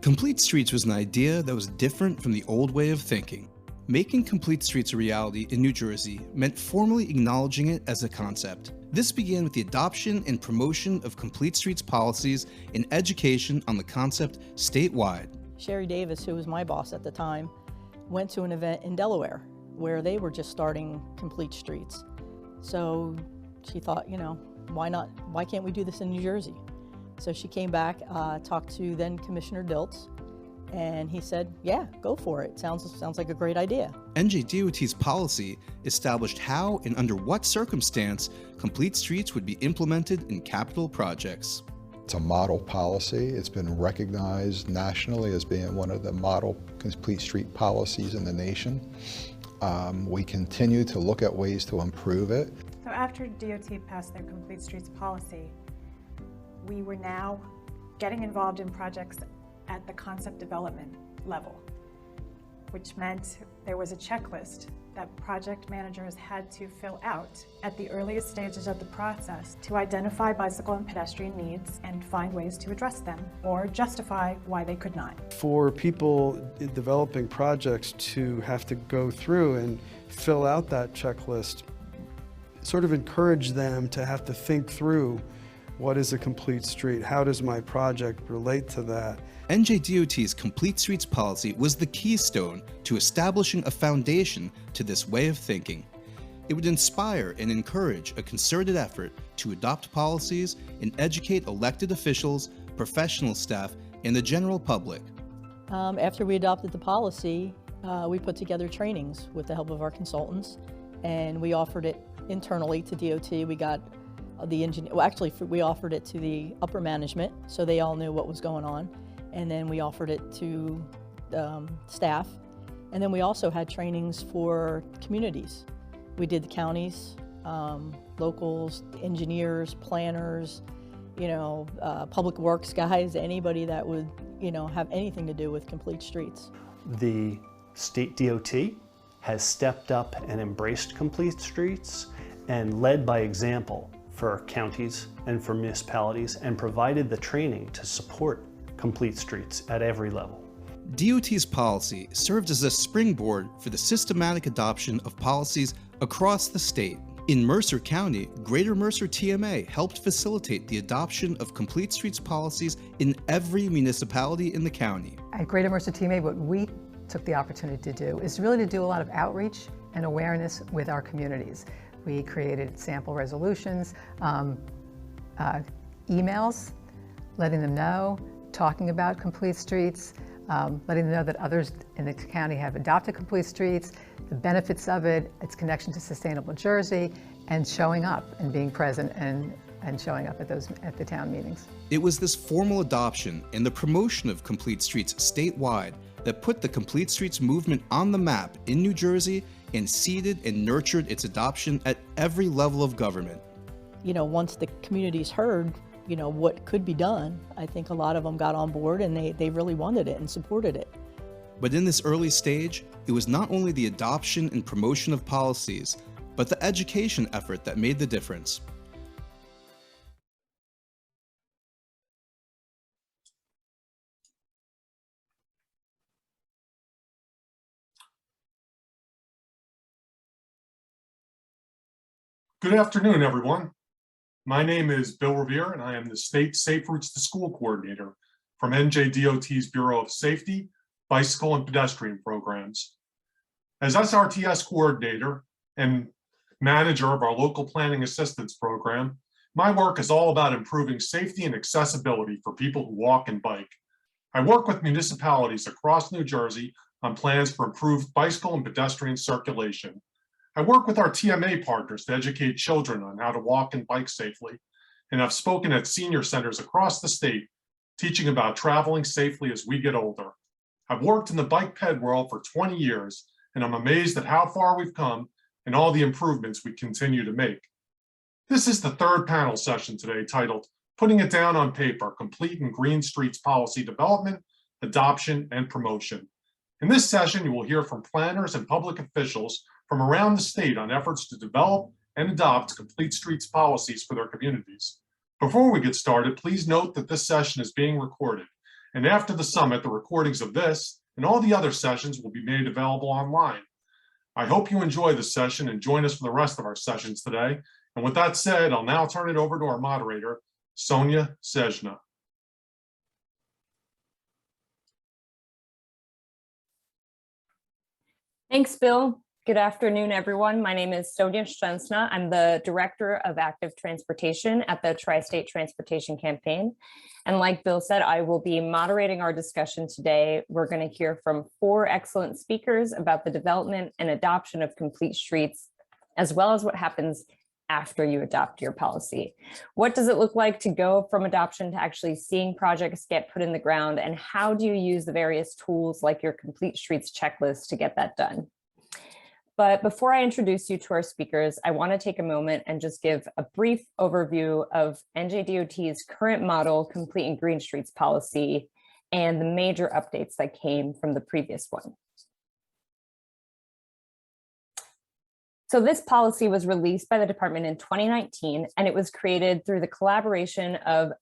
Complete streets was an idea that was different from the old way of thinking. Making complete streets a reality in New Jersey meant formally acknowledging it as a concept. This began with the adoption and promotion of complete streets policies and education on the concept statewide. Sherry Davis, who was my boss at the time, went to an event in Delaware where they were just starting complete streets. So she thought, why not? Why can't we do this in New Jersey? So she came back, talked to then Commissioner Diltz, and he said, yeah, go for it. Sounds like a great idea. NJDOT's policy established how and under what circumstance complete streets would be implemented in capital projects. It's a model policy. It's been recognized nationally as being one of the model complete street policies in the nation. We continue to look at ways to improve it. So after DOT passed their complete streets policy, we were now getting involved in projects at the concept development level, which meant there was a checklist that project managers had to fill out at the earliest stages of the process to identify bicycle and pedestrian needs and find ways to address them or justify why they could not. For people developing projects to have to go through and fill out that checklist, sort of encourage them to have to think through, what is a complete street? How does my project relate to that? NJDOT's Complete Streets policy was the keystone to establishing a foundation to this way of thinking. It would inspire and encourage a concerted effort to adopt policies and educate elected officials, professional staff, and the general public. After we adopted the policy, we put together trainings with the help of our consultants, and we offered it internally to DOT. We got the engineer, well, actually we offered it to the upper management so they all knew what was going on, and then we offered it to staff, and then we also had trainings for communities. We did the counties, locals, engineers, planners, public works guys, anybody that would have anything to do with complete streets. The state DOT has stepped up and embraced complete streets and led by example for counties and for municipalities and provided the training to support complete streets at every level. DOT's policy served as a springboard for the systematic adoption of policies across the state. In Mercer County, Greater Mercer TMA helped facilitate the adoption of complete streets policies in every municipality in the county. At Greater Mercer TMA, what we took the opportunity to do is really to do a lot of outreach and awareness with our communities. We created sample resolutions, emails, letting them know, talking about complete streets, letting them know that others in the county have adopted complete streets, the benefits of it, its connection to sustainable Jersey, and showing up and being present and showing up at the town meetings. It was this formal adoption and the promotion of complete streets statewide that put the complete streets movement on the map in New Jersey and seeded and nurtured its adoption at every level of government. Once the communities heard, what could be done, I think a lot of them got on board and they really wanted it and supported it. But in this early stage, it was not only the adoption and promotion of policies, but the education effort that made the difference. Good afternoon, everyone. My name is Bill Revere, and I am the State Safe Routes to School Coordinator from NJDOT's Bureau of Safety, Bicycle, and Pedestrian Programs. As SRTS Coordinator and Manager of our Local Planning Assistance Program, my work is all about improving safety and accessibility for people who walk and bike. I work with municipalities across New Jersey on plans for improved bicycle and pedestrian circulation. I work with our TMA partners to educate children on how to walk and bike safely, and I've spoken at senior centers across the state, teaching about traveling safely as we get older. I've worked in the bike ped world for 20 years, and I'm amazed at how far we've come and all the improvements we continue to make. This is the third panel session today titled, Putting It Down on Paper, Complete and Green Streets Policy Development, Adoption, and Promotion. In this session, you will hear from planners and public officials from around the state on efforts to develop and adopt complete streets policies for their communities. Before we get started, please note that this session is being recorded And after the summit, the recordings of this and all the other sessions will be made available online. I hope you enjoy this session and join us for the rest of our sessions today. And with that said, I'll now turn it over to our moderator, Sonia Schenzner. Thanks, Bill. Good afternoon, everyone. My name is Sonia Schenzner. I'm the Director of Active Transportation at the Tri-State Transportation Campaign. And like Bill said, I will be moderating our discussion today. We're going to hear from 4 excellent speakers about the development and adoption of complete streets, as well as what happens after you adopt your policy. What does it look like to go from adoption to actually seeing projects get put in the ground? And how do you use the various tools like your complete streets checklist to get that done? But before I introduce you to our speakers, I want to take a moment and just give a brief overview of NJDOT's current model complete and green streets policy and the major updates that came from the previous one. So this policy was released by the department in 2019, and it was created through the collaboration of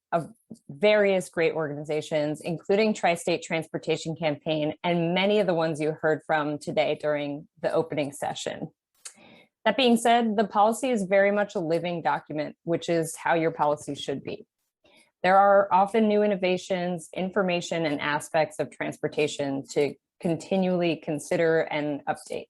various great organizations, including Tri-State Transportation Campaign and many of the ones you heard from today during the opening session. That being said, the policy is very much a living document, which is how your policy should be. There are often new innovations, information, and aspects of transportation to continually consider and update.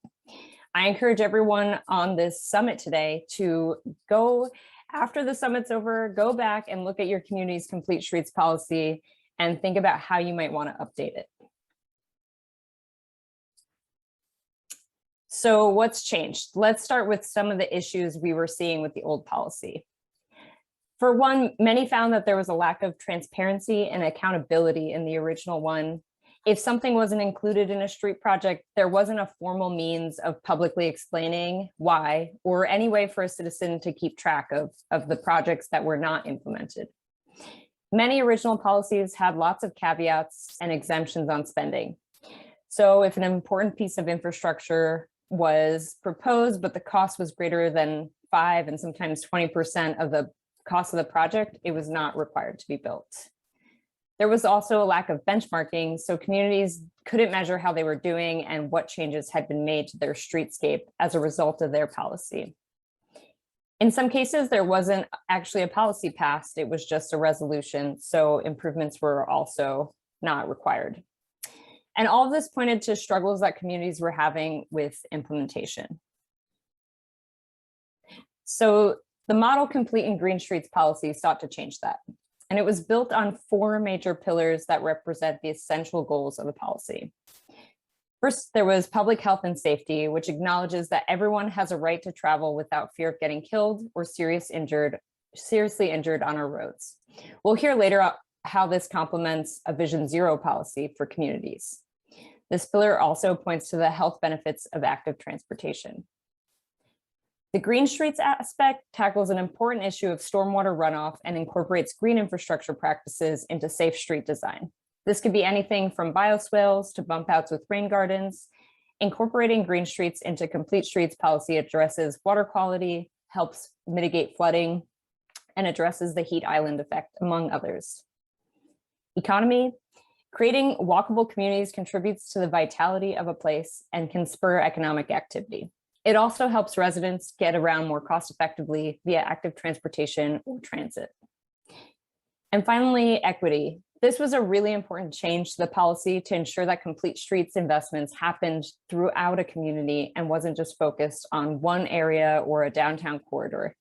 I encourage everyone on this summit today to go, after the summit's over, go back and look at your community's complete streets policy and think about how you might want to update it. So what's changed? Let's start with some of the issues we were seeing with the old policy. For one, many found that there was a lack of transparency and accountability in the original one. If something wasn't included in a street project, there wasn't a formal means of publicly explaining why, or any way for a citizen to keep track of the projects that were not implemented. Many original policies had lots of caveats and exemptions on spending. So if an important piece of infrastructure was proposed, but the cost was greater than 5 and sometimes 20% of the cost of the project, it was not required to be built. There was also a lack of benchmarking, so communities couldn't measure how they were doing and what changes had been made to their streetscape as a result of their policy. In some cases, there wasn't actually a policy passed, it was just a resolution, so improvements were also not required. And all of this pointed to struggles that communities were having with implementation. So the model complete and green streets policy sought to change that. And it was built on 4 major pillars that represent the essential goals of the policy. First, there was public health and safety, which acknowledges that everyone has a right to travel without fear of getting killed or seriously injured on our roads. We'll hear later how this complements a Vision Zero policy for communities. This pillar also points to the health benefits of active transportation. The green streets aspect tackles an important issue of stormwater runoff and incorporates green infrastructure practices into safe street design. This could be anything from bioswales to bump outs with rain gardens. Incorporating green streets into complete streets policy addresses water quality, helps mitigate flooding, and addresses the heat island effect, among others. Economy. Creating walkable communities contributes to the vitality of a place and can spur economic activity. It also helps residents get around more cost effectively via active transportation or transit. And finally, equity. This was a really important change to the policy to ensure that complete streets investments happened throughout a community and wasn't just focused on one area or a downtown corridor.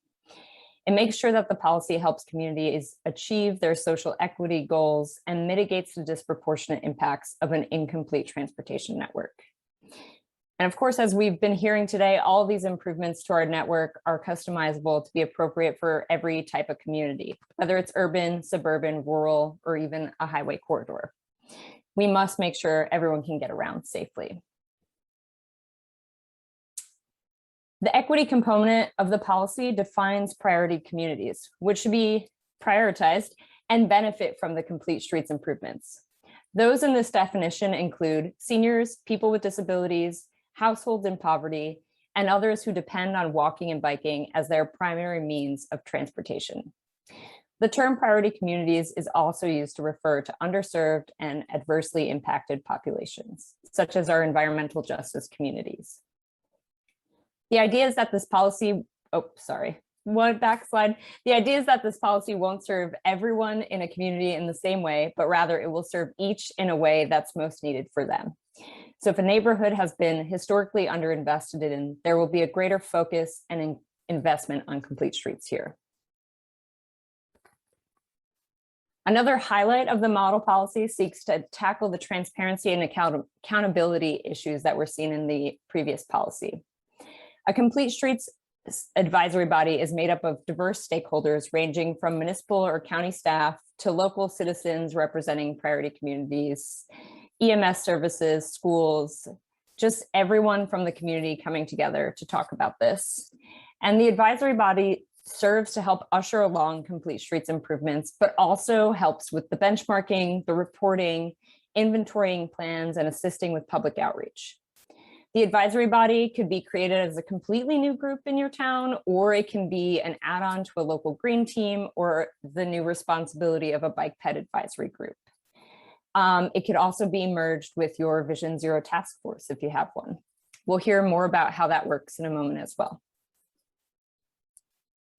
It makes sure that the policy helps communities achieve their social equity goals and mitigates the disproportionate impacts of an incomplete transportation network. And of course, as we've been hearing today, all of these improvements to our network are customizable to be appropriate for every type of community, whether it's urban, suburban, rural, or even a highway corridor. We must make sure everyone can get around safely. The equity component of the policy defines priority communities, which should be prioritized and benefit from the complete streets improvements. Those in this definition include seniors, people with disabilities, households in poverty, and others who depend on walking and biking as their primary means of transportation. The term priority communities is also used to refer to underserved and adversely impacted populations, such as our environmental justice communities. The idea is that this policy, one backslide. The idea is that this policy won't serve everyone in a community in the same way, but rather it will serve each in a way that's most needed for them. So if a neighborhood has been historically underinvested in, there will be a greater focus and investment on complete streets here. Another highlight of the model policy seeks to tackle the transparency and accountability issues that were seen in the previous policy. A complete streets advisory body is made up of diverse stakeholders ranging from municipal or county staff to local citizens representing priority communities, EMS services, schools, just everyone from the community coming together to talk about this. And the advisory body serves to help usher along complete streets improvements, but also helps with the benchmarking, the reporting, inventorying plans, and assisting with public outreach. The advisory body could be created as a completely new group in your town, or it can be an add-on to a local green team or the new responsibility of a bike ped advisory group. It could also be merged with your Vision Zero task force if you have one. We'll hear more about how that works in a moment as well.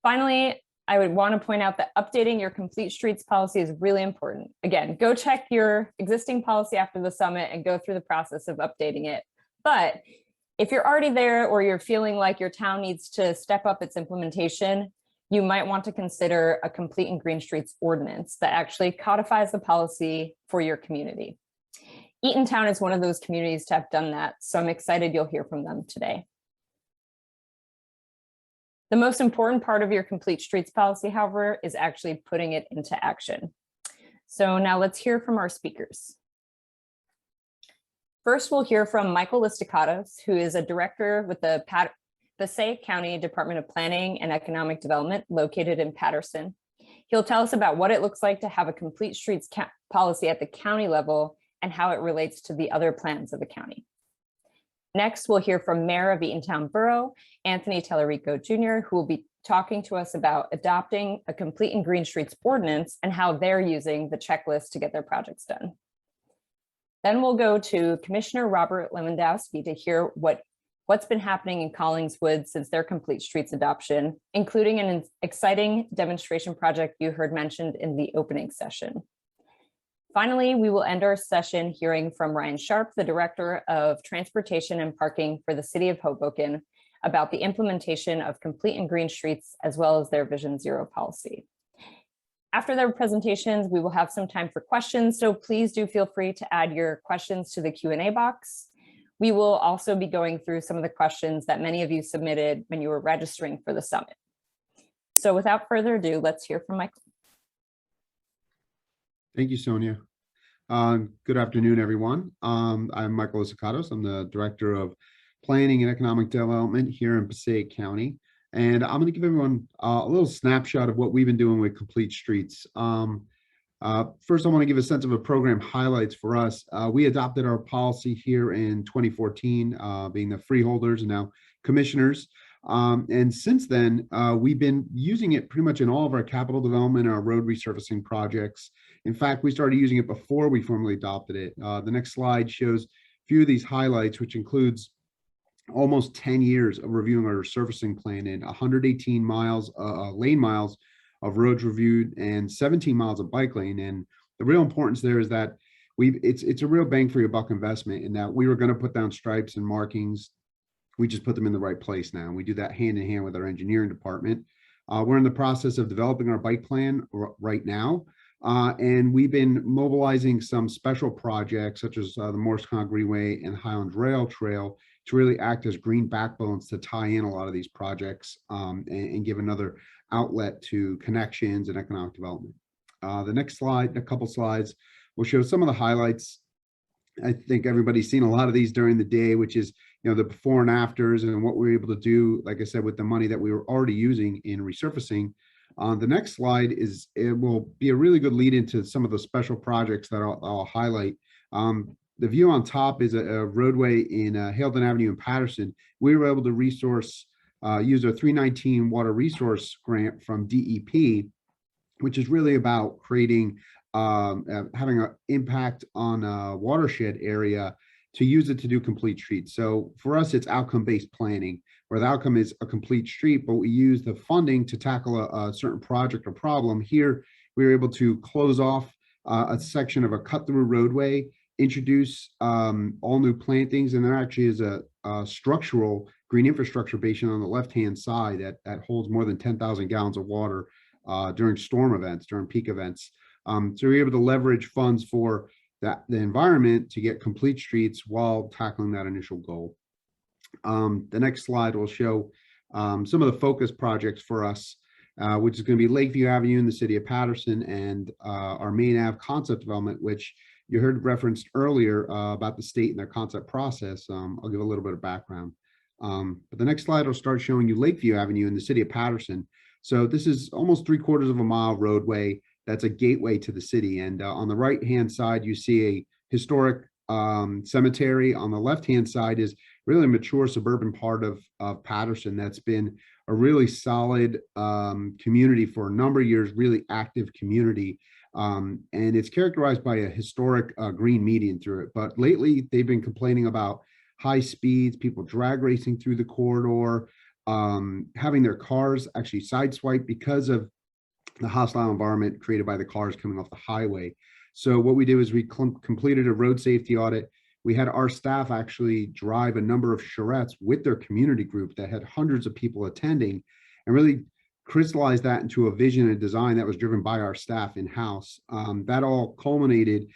Finally, I would want to point out that updating your complete streets policy is really important. Again, go check your existing policy after the summit and go through the process of updating it. But if you're already there or you're feeling like your town needs to step up its implementation, you might want to consider a complete and green streets ordinance that actually codifies the policy for your community. Eatontown is one of those communities to have done that, so I'm excited you'll hear from them today. The most important part of your complete streets policy, however, is actually putting it into action. So now let's hear from our speakers. First, we'll hear from Michael Loscatos, who is a director with the Passaic County Department of Planning and Economic Development located in Patterson. He'll tell us about what it looks like to have a complete streets policy at the county level and how it relates to the other plans of the county. Next, we'll hear from Mayor of Eatontown Borough, Anthony Tellerico Jr., who will be talking to us about adopting a complete and green streets ordinance and how they're using the checklist to get their projects done. Then we'll go to Commissioner Robert Lewandowski to hear what's been happening in Collingswood since their complete streets adoption, including an exciting demonstration project you heard mentioned in the opening session. Finally, we will end our session hearing from Ryan Sharp, the Director of Transportation and Parking for the City of Hoboken, about the implementation of complete and green streets, as well as their Vision Zero policy. After their presentations, we will have some time for questions, so please do feel free to add your questions to the Q&A box. We will also be going through some of the questions that many of you submitted when you were registering for the summit. So without further ado, let's hear from Michael. Thank you, Sonia. Good afternoon, everyone. I'm Michael Loscatos. I'm the Director of Planning and Economic Development here in Passaic County. And I'm going to give everyone a little snapshot of what we've been doing with complete streets. First, I want to give a sense of a program highlights for us. We adopted our policy here in 2014, being the freeholders and now commissioners. And since then, we've been using it pretty much in all of our capital development and our road resurfacing projects. In fact, we started using it before we formally adopted it. The next slide shows a few of these highlights, which includes almost 10 years of reviewing our resurfacing plan and 118 miles, lane miles of roads reviewed and 17 miles of bike lane. And the real importance there is that it's a real bang for your buck investment in that we were going to put down stripes and markings. We just put them in the right place now. We do that hand in hand with our engineering department. We're in the process of developing our bike plan right now. And we've been mobilizing some special projects such as the Morristown Greenway and Highlands Rail Trail to really act as green backbones to tie in a lot of these projects and give another outlet to connections and economic development. The next slide, a couple slides, will show some of the highlights. I think everybody's seen a lot of these during the day, which is, the before and afters and what we were able to do, like I said, with the money that we were already using in resurfacing. The next slide it will be a really good lead into some of the special projects that I'll highlight. The view on top is a roadway in Haledon Avenue in Patterson. We were able to use a 319 water resource grant from DEP which is really about creating, having an impact on a watershed area to use it to do complete streets. So for us, it's outcome-based planning, where the outcome is a complete street, but we use the funding to tackle a certain project or problem. Here, we were able to close off a section of a cut-through roadway, introduce all new plantings, and there actually is a structural green infrastructure basin on the left-hand side that holds more than 10,000 gallons of water during storm events, during peak events. So we're able to leverage funds for the environment to get complete streets while tackling that initial goal. The next slide will show some of the focus projects for us, which is going to be Lakeview Avenue in the city of Patterson, and our main Ave concept development, which you heard referenced earlier about the state and their concept process. I'll give a little bit of background. But the next slide will start showing you Lakeview Avenue in the city of Patterson. So this is almost 3/4 of a mile roadway that's a gateway to the city. And on the right-hand side, you see a historic cemetery. On the left-hand side is really a mature suburban part of Patterson that's been a really solid community for a number of years, really active community. And it's characterized by a historic green median through it. But lately, they've been complaining about high speeds, people drag racing through the corridor, having their cars actually sideswiped because of the hostile environment created by the cars coming off the highway. So what we did is we completed a road safety audit. We had our staff actually drive a number of charrettes with their community group that had hundreds of people attending, and really crystallized that into a vision and design that was driven by our staff in-house. That all culminated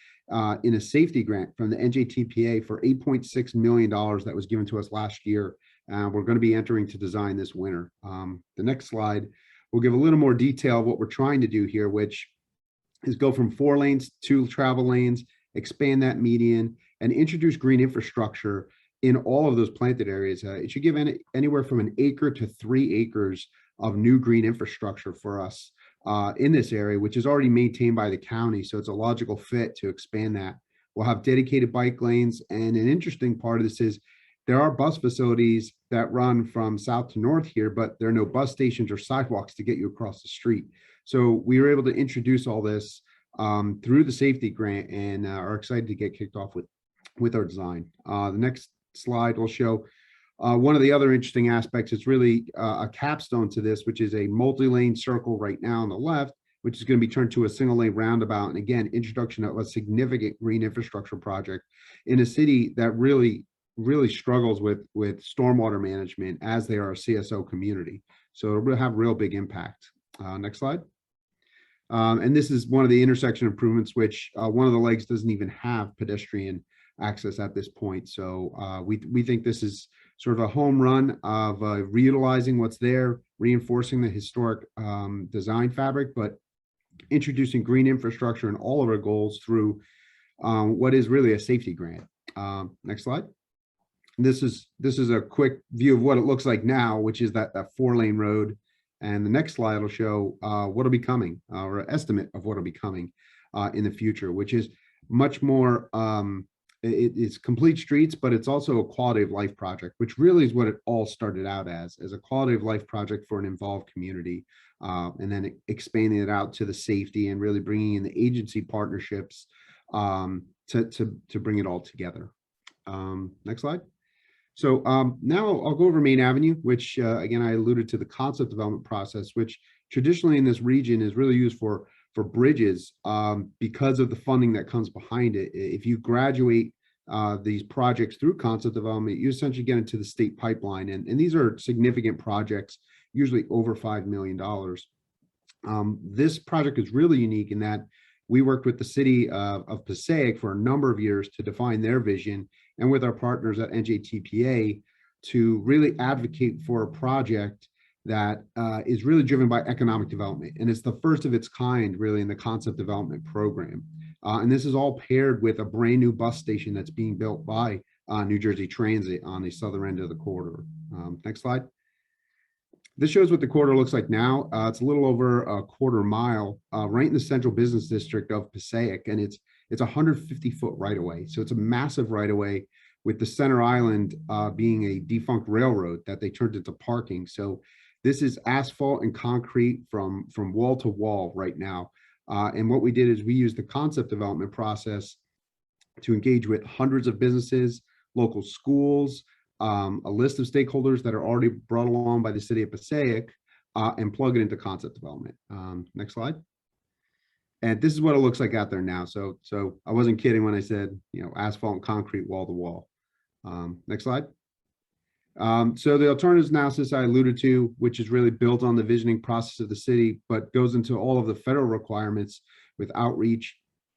in a safety grant from the NJTPA for $8.6 million that was given to us last year. We're going to be entering to design this winter. The next slide will give a little more detail of what we're trying to do here, which is go from 4 lanes to travel lanes, expand that median, and introduce green infrastructure in all of those planted areas. It should give anywhere from 1 acre to 3 acres of new green infrastructure for us in this area, which is already maintained by the county. So it's a logical fit to expand that. We'll have dedicated bike lanes. And an interesting part of this is there are bus facilities that run from south to north here, but there are no bus stations or sidewalks to get you across the street. So we were able to introduce all this through the safety grant, and are excited to get kicked off with our design. The next slide will show one of the other interesting aspects. It's really a capstone to this, which is a multi-lane circle right now on the left, which is going to be turned to a single lane roundabout. And again, introduction of a significant green infrastructure project in a city that really struggles with stormwater management, as they are a CSO community. So it'll have real big impact. Next slide. And this is one of the intersection improvements, which one of the legs doesn't even have pedestrian access at this point. So we think this is sort of a home run of reutilizing what's there, reinforcing the historic design fabric, but introducing green infrastructure in all of our goals through what is really a safety grant. Next slide. This is a quick view of what it looks like now, which is that 4-lane road. And the next slide will show what'll be coming, or an estimate of what'll be coming in the future, which is much more, it's complete streets, but it's also a quality of life project, which really is what it all started out as a quality of life project for an involved community, and then expanding it out to the safety and really bringing in the agency partnerships to bring it all together. Next slide. So now I'll go over Main Avenue, which again, I alluded to the concept development process, which traditionally in this region is really used for bridges because of the funding that comes behind it. If you graduate these projects through concept development, you essentially get into the state pipeline. And these are significant projects, usually over $5 million. This project is really unique in that we worked with the city of Passaic for a number of years to define their vision, and with our partners at NJTPA to really advocate for a project that is really driven by economic development. And it's the first of its kind really in the concept development program. And this is all paired with a brand new bus station that's being built by New Jersey Transit on the southern end of the corridor. Next slide. This shows what the corridor looks like now. It's a little over a 1/4 mile right in the central business district of Passaic, and it's 150-foot right-of-way. So it's a massive right-of-way, with the center island being a defunct railroad that they turned into parking. So This is asphalt and concrete from wall to wall right now. And what we did is we used the concept development process to engage with hundreds of businesses, local schools, a list of stakeholders that are already brought along by the city of Passaic, and plug it into concept development. Next slide. And this is what it looks like out there now. So I wasn't kidding when I said, asphalt and concrete wall to wall. Next slide. So the alternatives analysis I alluded to, which is really built on the visioning process of the city, but goes into all of the federal requirements with outreach.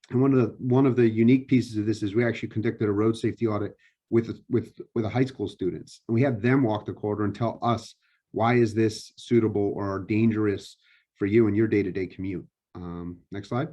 And one of the unique pieces of this is we actually conducted a road safety audit with the high school students, and we had them walk the corridor and tell us, why is this suitable or dangerous for you in your day-to-day commute? Next slide.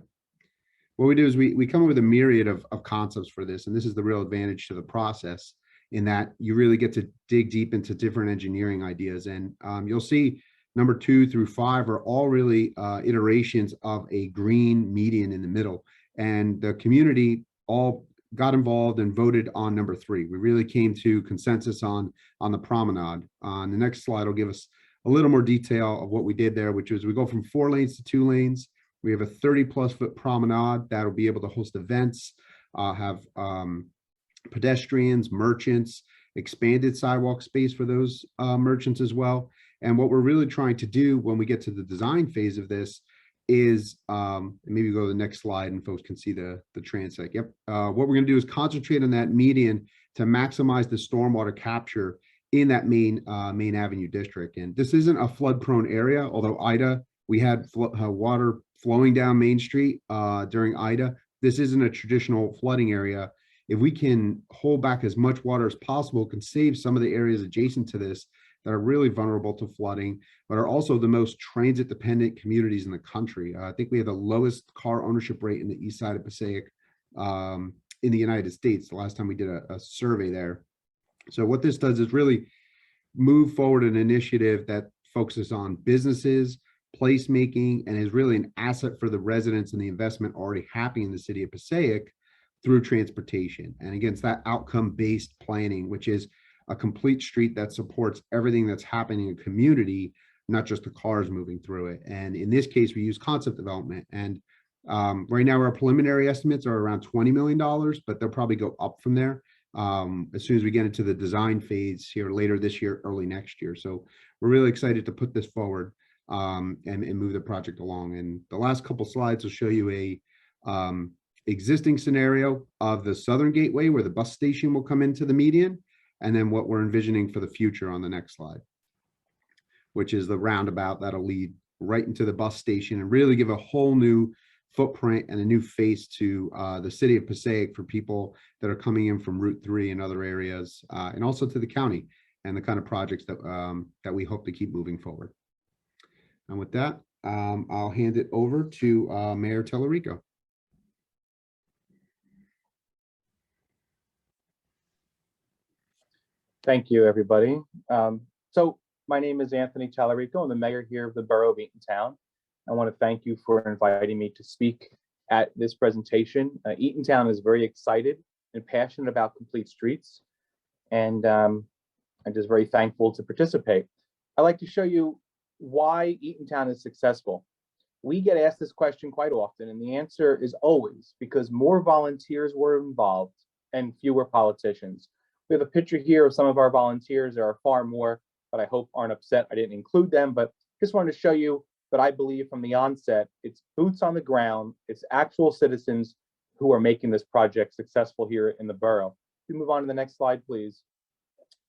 What we do is we come up with a myriad of concepts for this, and this is the real advantage to the process, in that you really get to dig deep into different engineering ideas. And you'll see number 2 through 5 are all really iterations of a green median in the middle. And the community all got involved and voted on number 3. We really came to consensus on the promenade. On the next slide will give us a little more detail of what we did there, which is we go from 4 lanes to 2 lanes. We have a 30+ foot promenade that'll be able to host events, have pedestrians, merchants, expanded sidewalk space for those merchants as well. And what we're really trying to do when we get to the design phase of this is, maybe go to the next slide and folks can see the transect. Yep. What we're going to do is concentrate on that median to maximize the stormwater capture in that main avenue district. And this isn't a flood prone area, although Ida, we had water flowing down Main Street during Ida. This isn't a traditional flooding area. If we can hold back as much water as possible, can save some of the areas adjacent to this that are really vulnerable to flooding, but are also the most transit dependent communities in the country. I think we have the lowest car ownership rate in the east side of Passaic in the United States, the last time we did a survey there. So what this does is really move forward an initiative that focuses on businesses, placemaking, and is really an asset for the residents and the investment already happening in the city of Passaic through transportation. And again, it's that outcome-based planning, which is a complete street that supports everything that's happening in a community, not just the cars moving through it. And in this case, we use concept development. And right now our preliminary estimates are around $20 million, but they'll probably go up from there as soon as we get into the design phase here later this year, early next year. So we're really excited to put this forward and move the project along. And the last couple slides will show you a existing scenario of the southern gateway where the bus station will come into the median, and then what we're envisioning for the future on the next slide, which is the roundabout that'll lead right into the bus station and really give a whole new footprint and a new face to the city of Passaic for people that are coming in from Route 3 and other areas, and also to the county and the kind of projects that we hope to keep moving forward. And with that, I'll hand it over to Mayor Tellerico. Thank you, everybody. So my name is Anthony Tallarico. I'm the mayor here of the borough of Eatontown. I want to thank you for inviting me to speak at this presentation. Eatontown is very excited and passionate about complete streets, and I'm just very thankful to participate. I'd like to show you why Eatontown is successful. We get asked this question quite often, and the answer is always because more volunteers were involved and fewer politicians. We have a picture here of some of our volunteers. There are far more, but I hope aren't upset I didn't include them. But just wanted to show you that I believe from the onset, it's boots on the ground, it's actual citizens who are making this project successful here in the borough. If we move on to the next slide, please.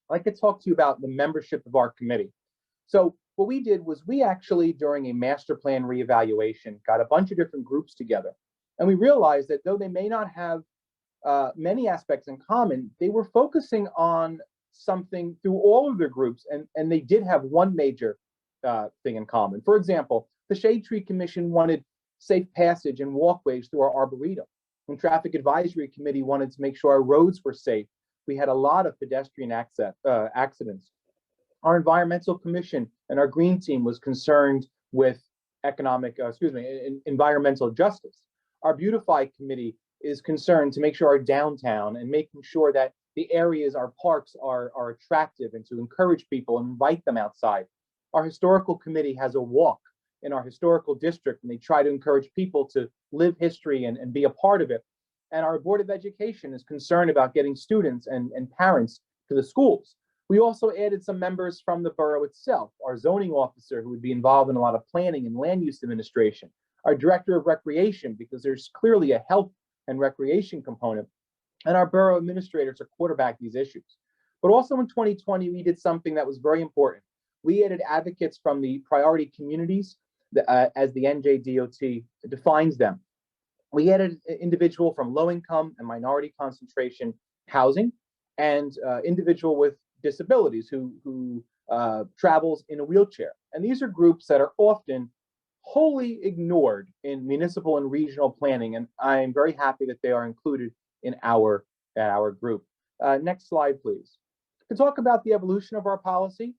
I'd like to talk to you about the membership of our committee. So what we did was we actually, during a master plan reevaluation, got a bunch of different groups together. And we realized that though they may not have many aspects in common, they were focusing on something through all of their groups, and they did have one major thing in common. For example, the Shade Tree Commission wanted safe passage and walkways through our arboretum. When Traffic Advisory Committee wanted to make sure our roads were safe, we had a lot of pedestrian accidents. Our Environmental Commission and our Green Team was concerned with environmental justice. Our Beautify Committee is concerned to make sure our downtown and making sure that the areas, our parks are attractive, and to encourage people and invite them outside. Our historical committee has a walk in our historical district, and they try to encourage people to live history and be a part of it. And our Board of Education is concerned about getting students and parents to the schools. We also added some members from the borough itself, our zoning officer, who would be involved in a lot of planning and land use administration, our director of recreation, because there's clearly a health and recreation component, and our borough administrators to quarterback these issues. But also in 2020, we did something that was very important. We added advocates from the priority communities as the NJDOT defines them. We added an individual from low income and minority concentration housing, and individual with disabilities who travels in a wheelchair. And these are groups that are often wholly ignored in municipal and regional planning. And I am very happy that they are included in our group. Next slide, please. To talk about the evolution of our policy,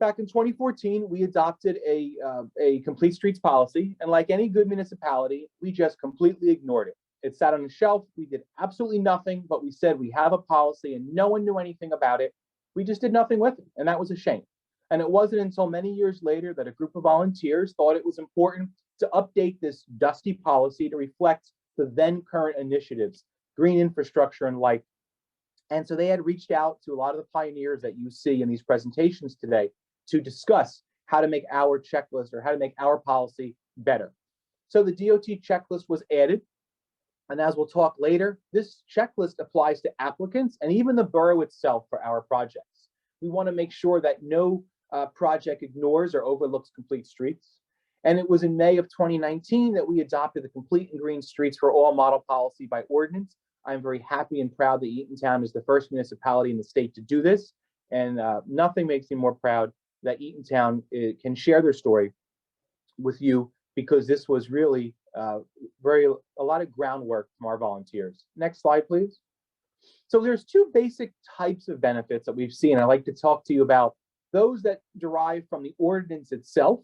back in 2014, we adopted a complete streets policy. And like any good municipality, we just completely ignored it. It sat on the shelf. We did absolutely nothing, but we said we have a policy and no one knew anything about it. We just did nothing with it. And that was a shame. And it wasn't until many years later that a group of volunteers thought it was important to update this dusty policy to reflect the then current initiatives, green infrastructure and light. And so they had reached out to a lot of the pioneers that you see in these presentations today to discuss how to make our checklist or how to make our policy better. So the DOT checklist was added. And as we'll talk later, this checklist applies to applicants and even the borough itself for our projects. We want to make sure that no project ignores or overlooks complete streets. And it was in May of 2019 that we adopted the Complete and Green Streets for All model policy by ordinance. I'm very happy and proud that Eatontown is the first municipality in the state to do this. And nothing makes me more proud that Eatontown can share their story with you, because this was really a lot of groundwork from our volunteers. Next slide, please. So there's two basic types of benefits that we've seen. I'd like to talk to you about those that derive from the ordinance itself,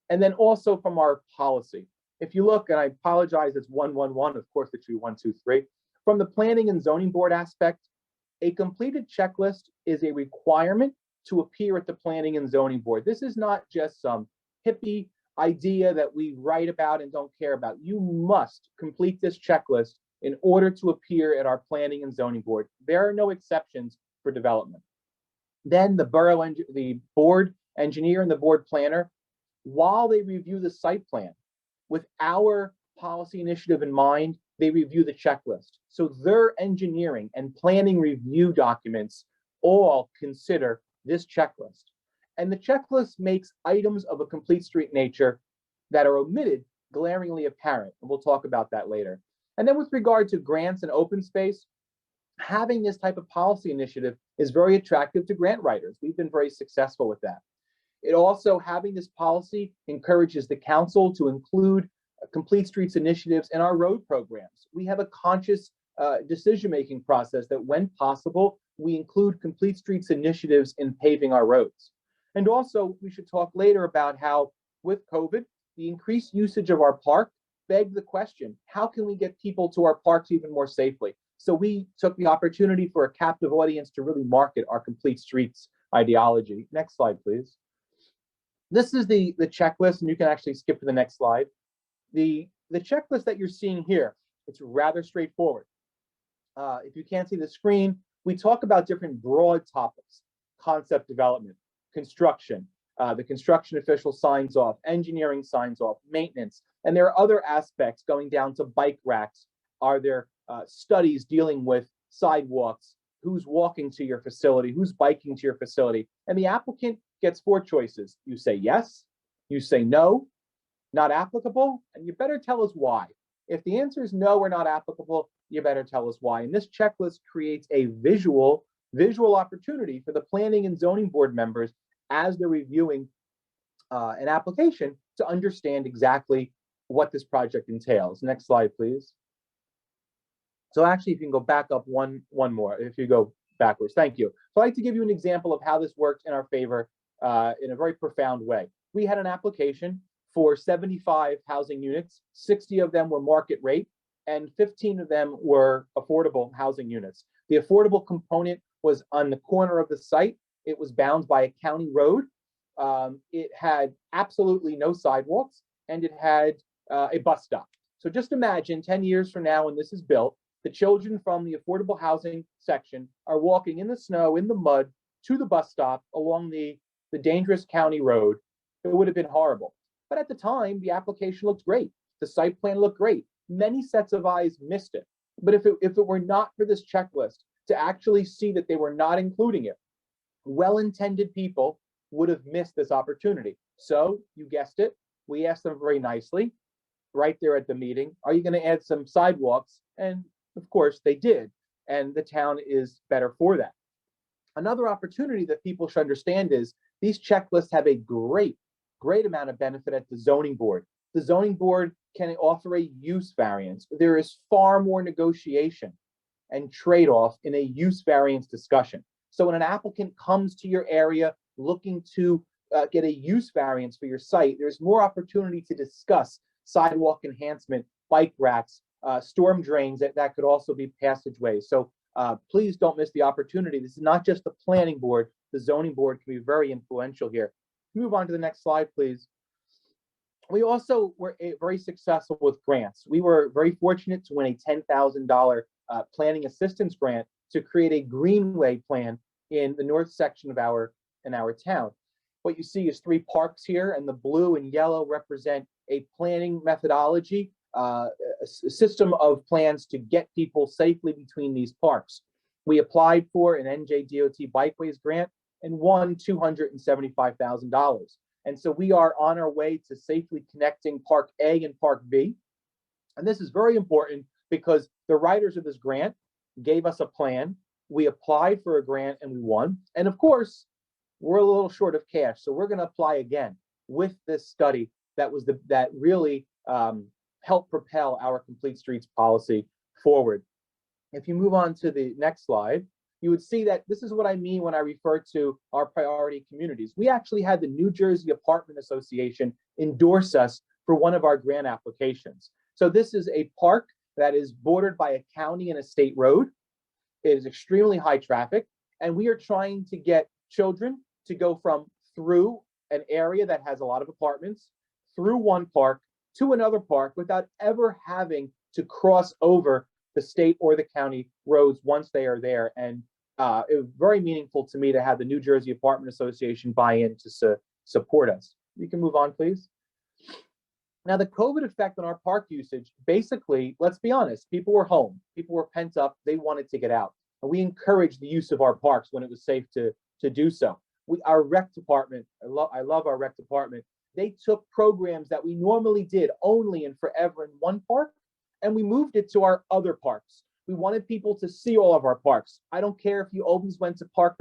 and then also from our policy. If you look, and I apologize, it's 111, of course it should be 123. From the planning and zoning board aspect, a completed checklist is a requirement to appear at the planning and zoning board. This is not just some hippie idea that we write about and don't care about. You must complete this checklist in order to appear at our planning and zoning board. There are no exceptions for development. Then the the board engineer and the board planner, while they review the site plan, with our policy initiative in mind, they review the checklist. So their engineering and planning review documents all consider this checklist. And the checklist makes items of a complete street nature that are omitted glaringly apparent. And we'll talk about that later. And then with regard to grants and open space, having this type of policy initiative is very attractive to grant writers. We've been very successful with that. It also, having this policy encourages the council to include complete streets initiatives in our road programs. We have a conscious decision-making process that when possible, we include complete streets initiatives in paving our roads. And also, we should talk later about how with COVID, the increased usage of our park begged the question, how can we get people to our parks even more safely? So we took the opportunity for a captive audience to really market our complete streets ideology. Next slide, please. This is the checklist, and you can actually skip to the next slide. The checklist that you're seeing here, it's rather straightforward. If you can't see the screen, we talk about different broad topics: concept development, construction, the construction official signs off, engineering signs off, maintenance, and there are other aspects going down to bike racks. Are there studies dealing with sidewalks? Who's walking to your facility? Who's biking to your facility? And the applicant gets 4 choices. You say yes, you say no, not applicable, and you better tell us why. If the answer is no or not applicable, you better tell us why. And this checklist creates a visual opportunity for the planning and zoning board members as they're reviewing an application to understand exactly what this project entails. Next slide, please. So actually, if you can go back up one more, if you go backwards, thank you. So I'd like to give you an example of how this worked in our favor in a very profound way. We had an application for 75 housing units. 60 of them were market rate, and 15 of them were affordable housing units. The affordable component was on the corner of the site. It was bound by a county road, it had absolutely no sidewalks, and it had a bus stop. So just imagine 10 years from now when this is built, the children from the affordable housing section are walking in the snow, in the mud, to the bus stop along the dangerous county road. It would have been horrible. But at the time, the application looked great. The site plan looked great. Many sets of eyes missed it. But if it were not for this checklist, to actually see that they were not including it, well-intended people would have missed this opportunity. So you guessed it, we asked them very nicely, right there at the meeting, are you going to add some sidewalks? And of course they did. And the town is better for that. Another opportunity that people should understand is these checklists have a great amount of benefit at the zoning board. The zoning board can offer a use variance. There is far more negotiation and trade-off in a use variance discussion. So when an applicant comes to your area looking to get a use variance for your site, there's more opportunity to discuss sidewalk enhancement, bike racks, storm drains that could also be passageways. So please don't miss the opportunity. This is not just the planning board. The zoning board can be very influential here. Move on to the next slide, please. We also were very successful with grants. We were very fortunate to win a $10,000 planning assistance grant to create a greenway plan in the north section of our town. What you see is 3 parks here, and the blue and yellow represent a planning methodology, a system of plans to get people safely between these parks. We applied for an NJDOT Bikeways grant and won $275,000. And so we are on our way to safely connecting Park A and Park B. And this is very important because the writers of this grant gave us a plan. We applied for a grant and we won. And of course, we're a little short of cash. So we're going to apply again with this study that really helped propel our Complete Streets policy forward. If you move on to the next slide, you would see that this is what I mean when I refer to our priority communities. We actually had the New Jersey Apartment Association endorse us for one of our grant applications. So this is a park that is bordered by a county and a state road. It is extremely high traffic, and we are trying to get children to go from through an area that has a lot of apartments, through one park to another park without ever having to cross over the state or the county roads once they are there. And it was very meaningful to me to have the New Jersey Apartment Association buy in to support us. You can move on, please. Now, the COVID effect on our park usage, basically, let's be honest, people were home, people were pent up, they wanted to get out. And we encouraged the use of our parks when it was safe to do so. Our rec department, I love our rec department, they took programs that we normally did only and forever in one park, and we moved it to our other parks. We wanted people to see all of our parks. I don't care if you always went to park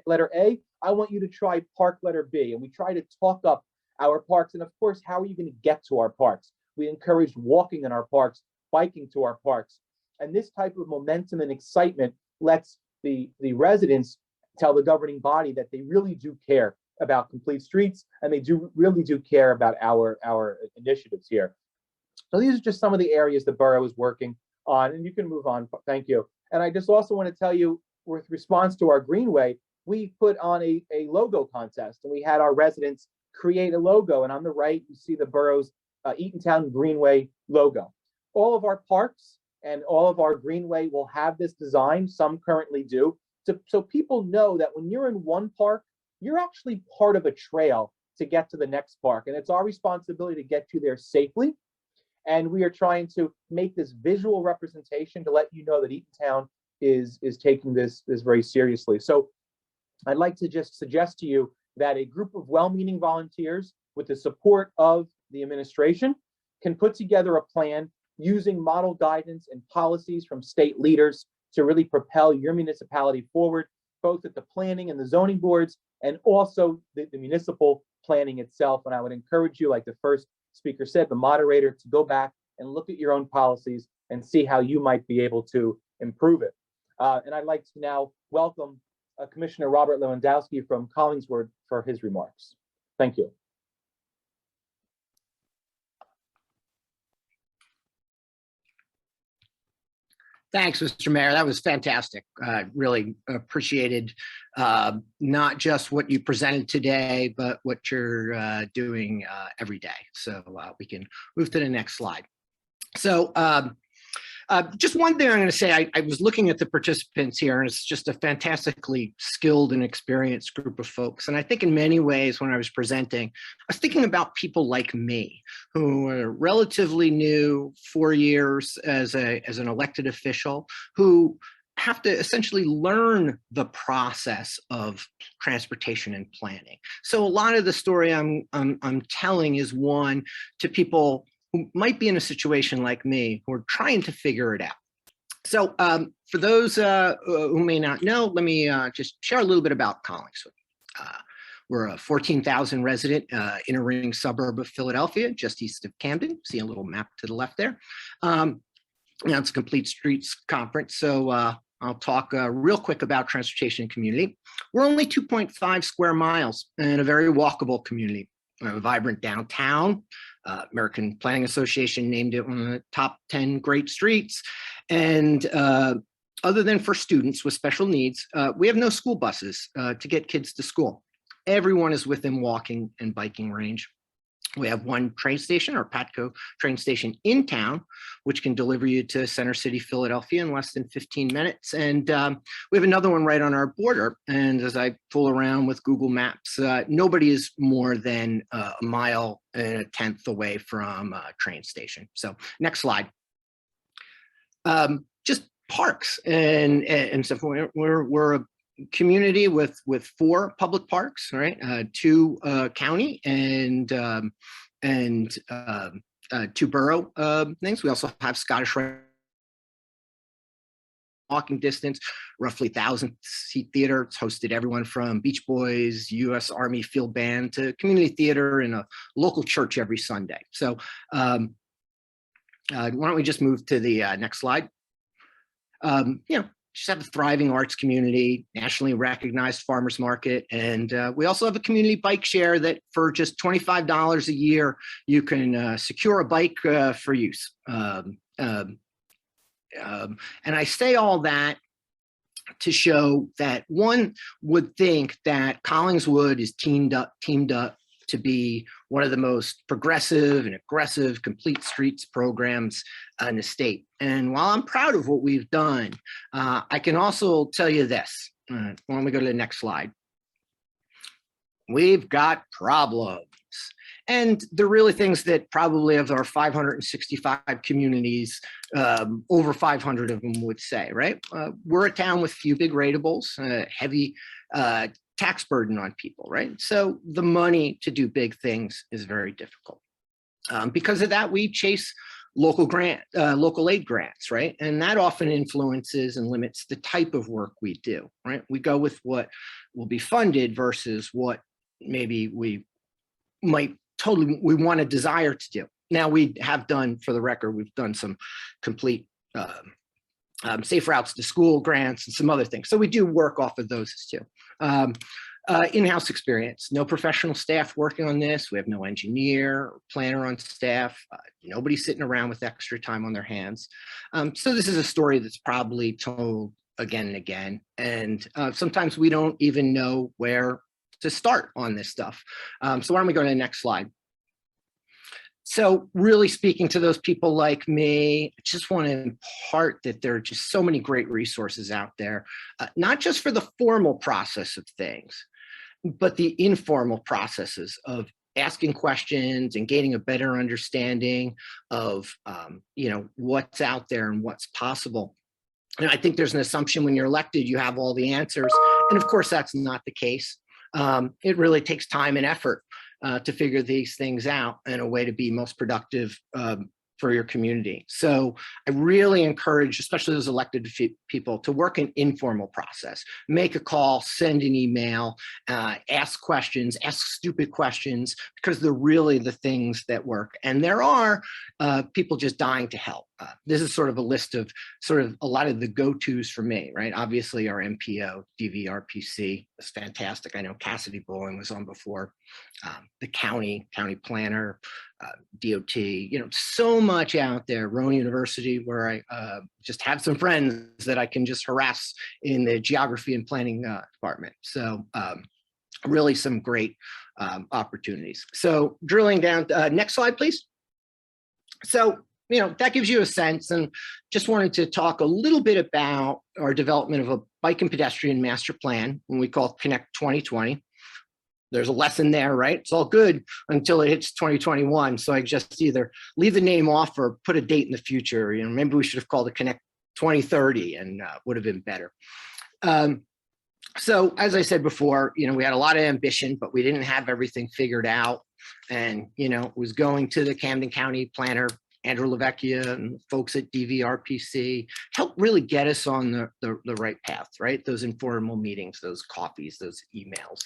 letter A, I want you to try park letter B. And we try to talk up our parks. And of course, how are you going to get to our parks? We encouraged walking in our parks, biking to our parks. And this type of momentum and excitement lets the residents tell the governing body that they really do care about Complete Streets, and they really do care about our initiatives here. So these are just some of the areas the borough is working on, and you can move on. Thank you. And I just also want to tell you, with response to our Greenway, we put on a logo contest, and we had our residents create a logo. And on the right, you see the borough's Eatontown Greenway logo. All of our parks and all of our Greenway will have this design. Some currently do. So people know that when you're in one park, you're actually part of a trail to get to the next park. And it's our responsibility to get you there safely. And we are trying to make this visual representation to let you know that Eatontown is taking this very seriously. So I'd like to just suggest to you that a group of well-meaning volunteers with the support of the administration can put together a plan using model guidance and policies from state leaders to really propel your municipality forward, both at the planning and the zoning boards, and also the municipal planning itself. And I would encourage you, like the first speaker said, the moderator, to go back and look at your own policies and see how you might be able to improve it. And I'd like to now welcome Commissioner Robert Lewandowski from Collingswood for his remarks. Thank you. Thanks, Mr. Mayor. That was fantastic. Really appreciated not just what you presented today, but what you're doing every day. So we can move to the next slide. So just one thing I'm going to say, I was looking at the participants here, and it's just a fantastically skilled and experienced group of folks. And I think in many ways, when I was presenting, I was thinking about people like me, who are relatively new, 4 years as an elected official, who have to essentially learn the process of transportation and planning. So a lot of the story I'm telling is one to people who might be in a situation like me, who are trying to figure it out. So for those who may not know, let me just share a little bit about Collingswood. We're a 14,000 resident inner ring suburb of Philadelphia, just east of Camden. See a little map to the left there. Now it's a complete streets conference, so I'll talk real quick about transportation and community. We're only 2.5 square miles and a very walkable community. We have a vibrant downtown. American Planning Association named it one of the top 10 great streets. And other than for students with special needs, we have no school buses to get kids to school. Everyone is within walking and biking range. We have one train station, or Patco train station in town, which can deliver you to Center City, Philadelphia in less than 15 minutes. And we have another one right on our border. And as I fool around with Google Maps, nobody is more than a mile and a tenth away from a train station. So next slide. Just parks and so we're a community with 4 public parks, right? 2 county and 2 borough things. We also have Scottish walking distance, roughly 1,000-seat theater. It's hosted everyone from Beach Boys, U.S. Army Field Band to community theater and a local church every Sunday. So why don't we just move to the next slide? Just have a thriving arts community, nationally recognized farmers market. And we also have a community bike share that for just $25 a year, you can secure a bike for use. And I say all that to show that one would think that Collingswood is teamed up to be one of the most progressive and aggressive complete streets programs in the state. And while I'm proud of what we've done, I can also tell you this. Why don't we go to the next slide? We've got problems. And they're really things that probably of our 565 communities, over 500 of them would say, right? We're a town with few big ratables, heavy tax burden on people, right? So the money to do big things is very difficult. Because of that, we chase local aid grants, right? And that often influences and limits the type of work we do, right? We go with what will be funded versus what maybe we want a desire to do. Now we have done, for the record, we've done some complete safe routes to school grants and some other things. So we do work off of those too. In-house experience, no professional staff working on this. We have no engineer or planner on staff. Nobody sitting around with extra time on their hands. So this is a story that's probably told again and again. And sometimes we don't even know where to start on this stuff. So why don't we go to the next slide? So really speaking to those people like me, I just want to impart that there are just so many great resources out there, not just for the formal process of things, but the informal processes of asking questions and gaining a better understanding of what's out there and what's possible. And I think there's an assumption when you're elected, you have all the answers. And of course, that's not the case. It really takes time and effort to figure these things out in a way to be most productive for your community. So I really encourage, especially those elected people, to work an informal process. Make a call, send an email, ask questions, ask stupid questions, because they're really the things that work. And there are people just dying to help. this is sort of a list of sort of a lot of the go-tos for me, right? Obviously our MPO, DVRPC is fantastic. I know Cassidy Bowling was on before. The county planner, DOT, so much out there. Rowan University, where I just have some friends that I can just harass in the geography and planning department. So really some great opportunities. So drilling down, next slide, please. So, that gives you a sense, and just wanted to talk a little bit about our development of a bike and pedestrian master plan, when we call Connect 2020. There's a lesson there, right? It's all good until it hits 2021. So I just either leave the name off or put a date in the future. Maybe we should have called it Connect 2030 and would have been better. So as I said before, we had a lot of ambition, but we didn't have everything figured out. And, it was going to the Camden County planner, Andrew LaVecchia, and folks at DVRPC helped really get us on the right path, right? Those informal meetings, those coffees, those emails.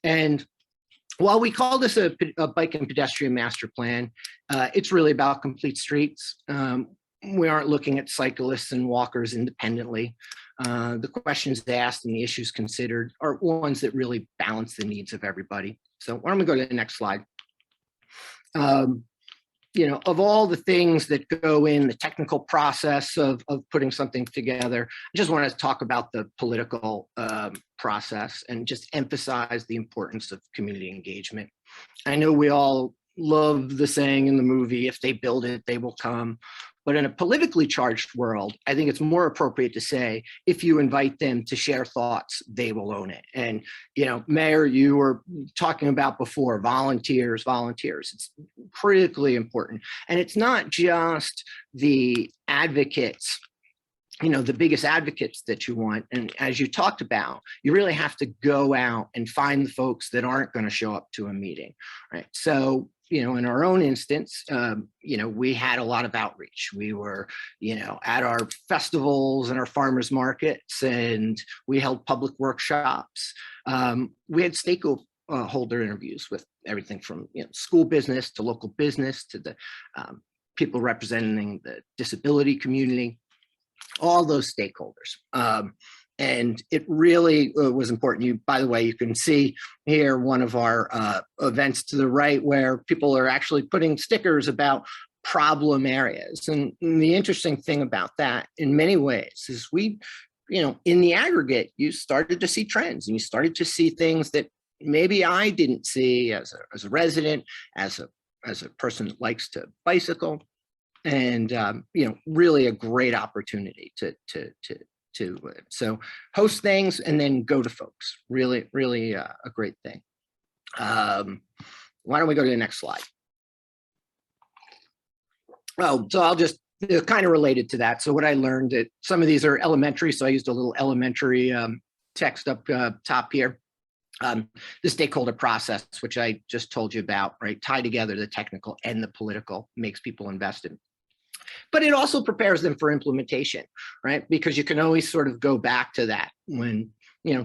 And while we call this a bike and pedestrian master plan, it's really about complete streets. We aren't looking at cyclists and walkers independently. The questions asked and the issues considered are ones that really balance the needs of everybody. So why don't we go to the next slide? Of all the things that go in the technical process of putting something together, I just want to talk about the political process and just emphasize the importance of community engagement. I know we all love the saying in the movie, if they build it, they will come. But in a politically charged world, I think it's more appropriate to say, if you invite them to share thoughts, they will own it. And, Mayor, you were talking about before, volunteers. It's critically important. And it's not just the advocates, the biggest advocates that you want. And as you talked about, you really have to go out and find the folks that aren't going to show up to a meeting, right? So, in our own instance, we had a lot of outreach. We were, at our festivals and our farmers markets, and we held public workshops. We had stakeholder interviews with everything from school business to local business to the people representing the disability community, all those stakeholders. And it really was important. By the way, you can see here one of our events to the right where people are actually putting stickers about problem areas. And the interesting thing about that in many ways is we, in the aggregate, you started to see trends and you started to see things that maybe I didn't see as a resident, as a person that likes to bicycle, and really a great opportunity to so host things and then go to folks. Really a great thing. Why don't we go to the next slide? Oh, so I'll just kind of related to that. So what I learned, that some of these are elementary, so I used a little elementary text up top here. The stakeholder process, which I just told you about, right? Tie together the technical and the political, makes people invested. But it also prepares them for implementation, right? Because you can always sort of go back to that when,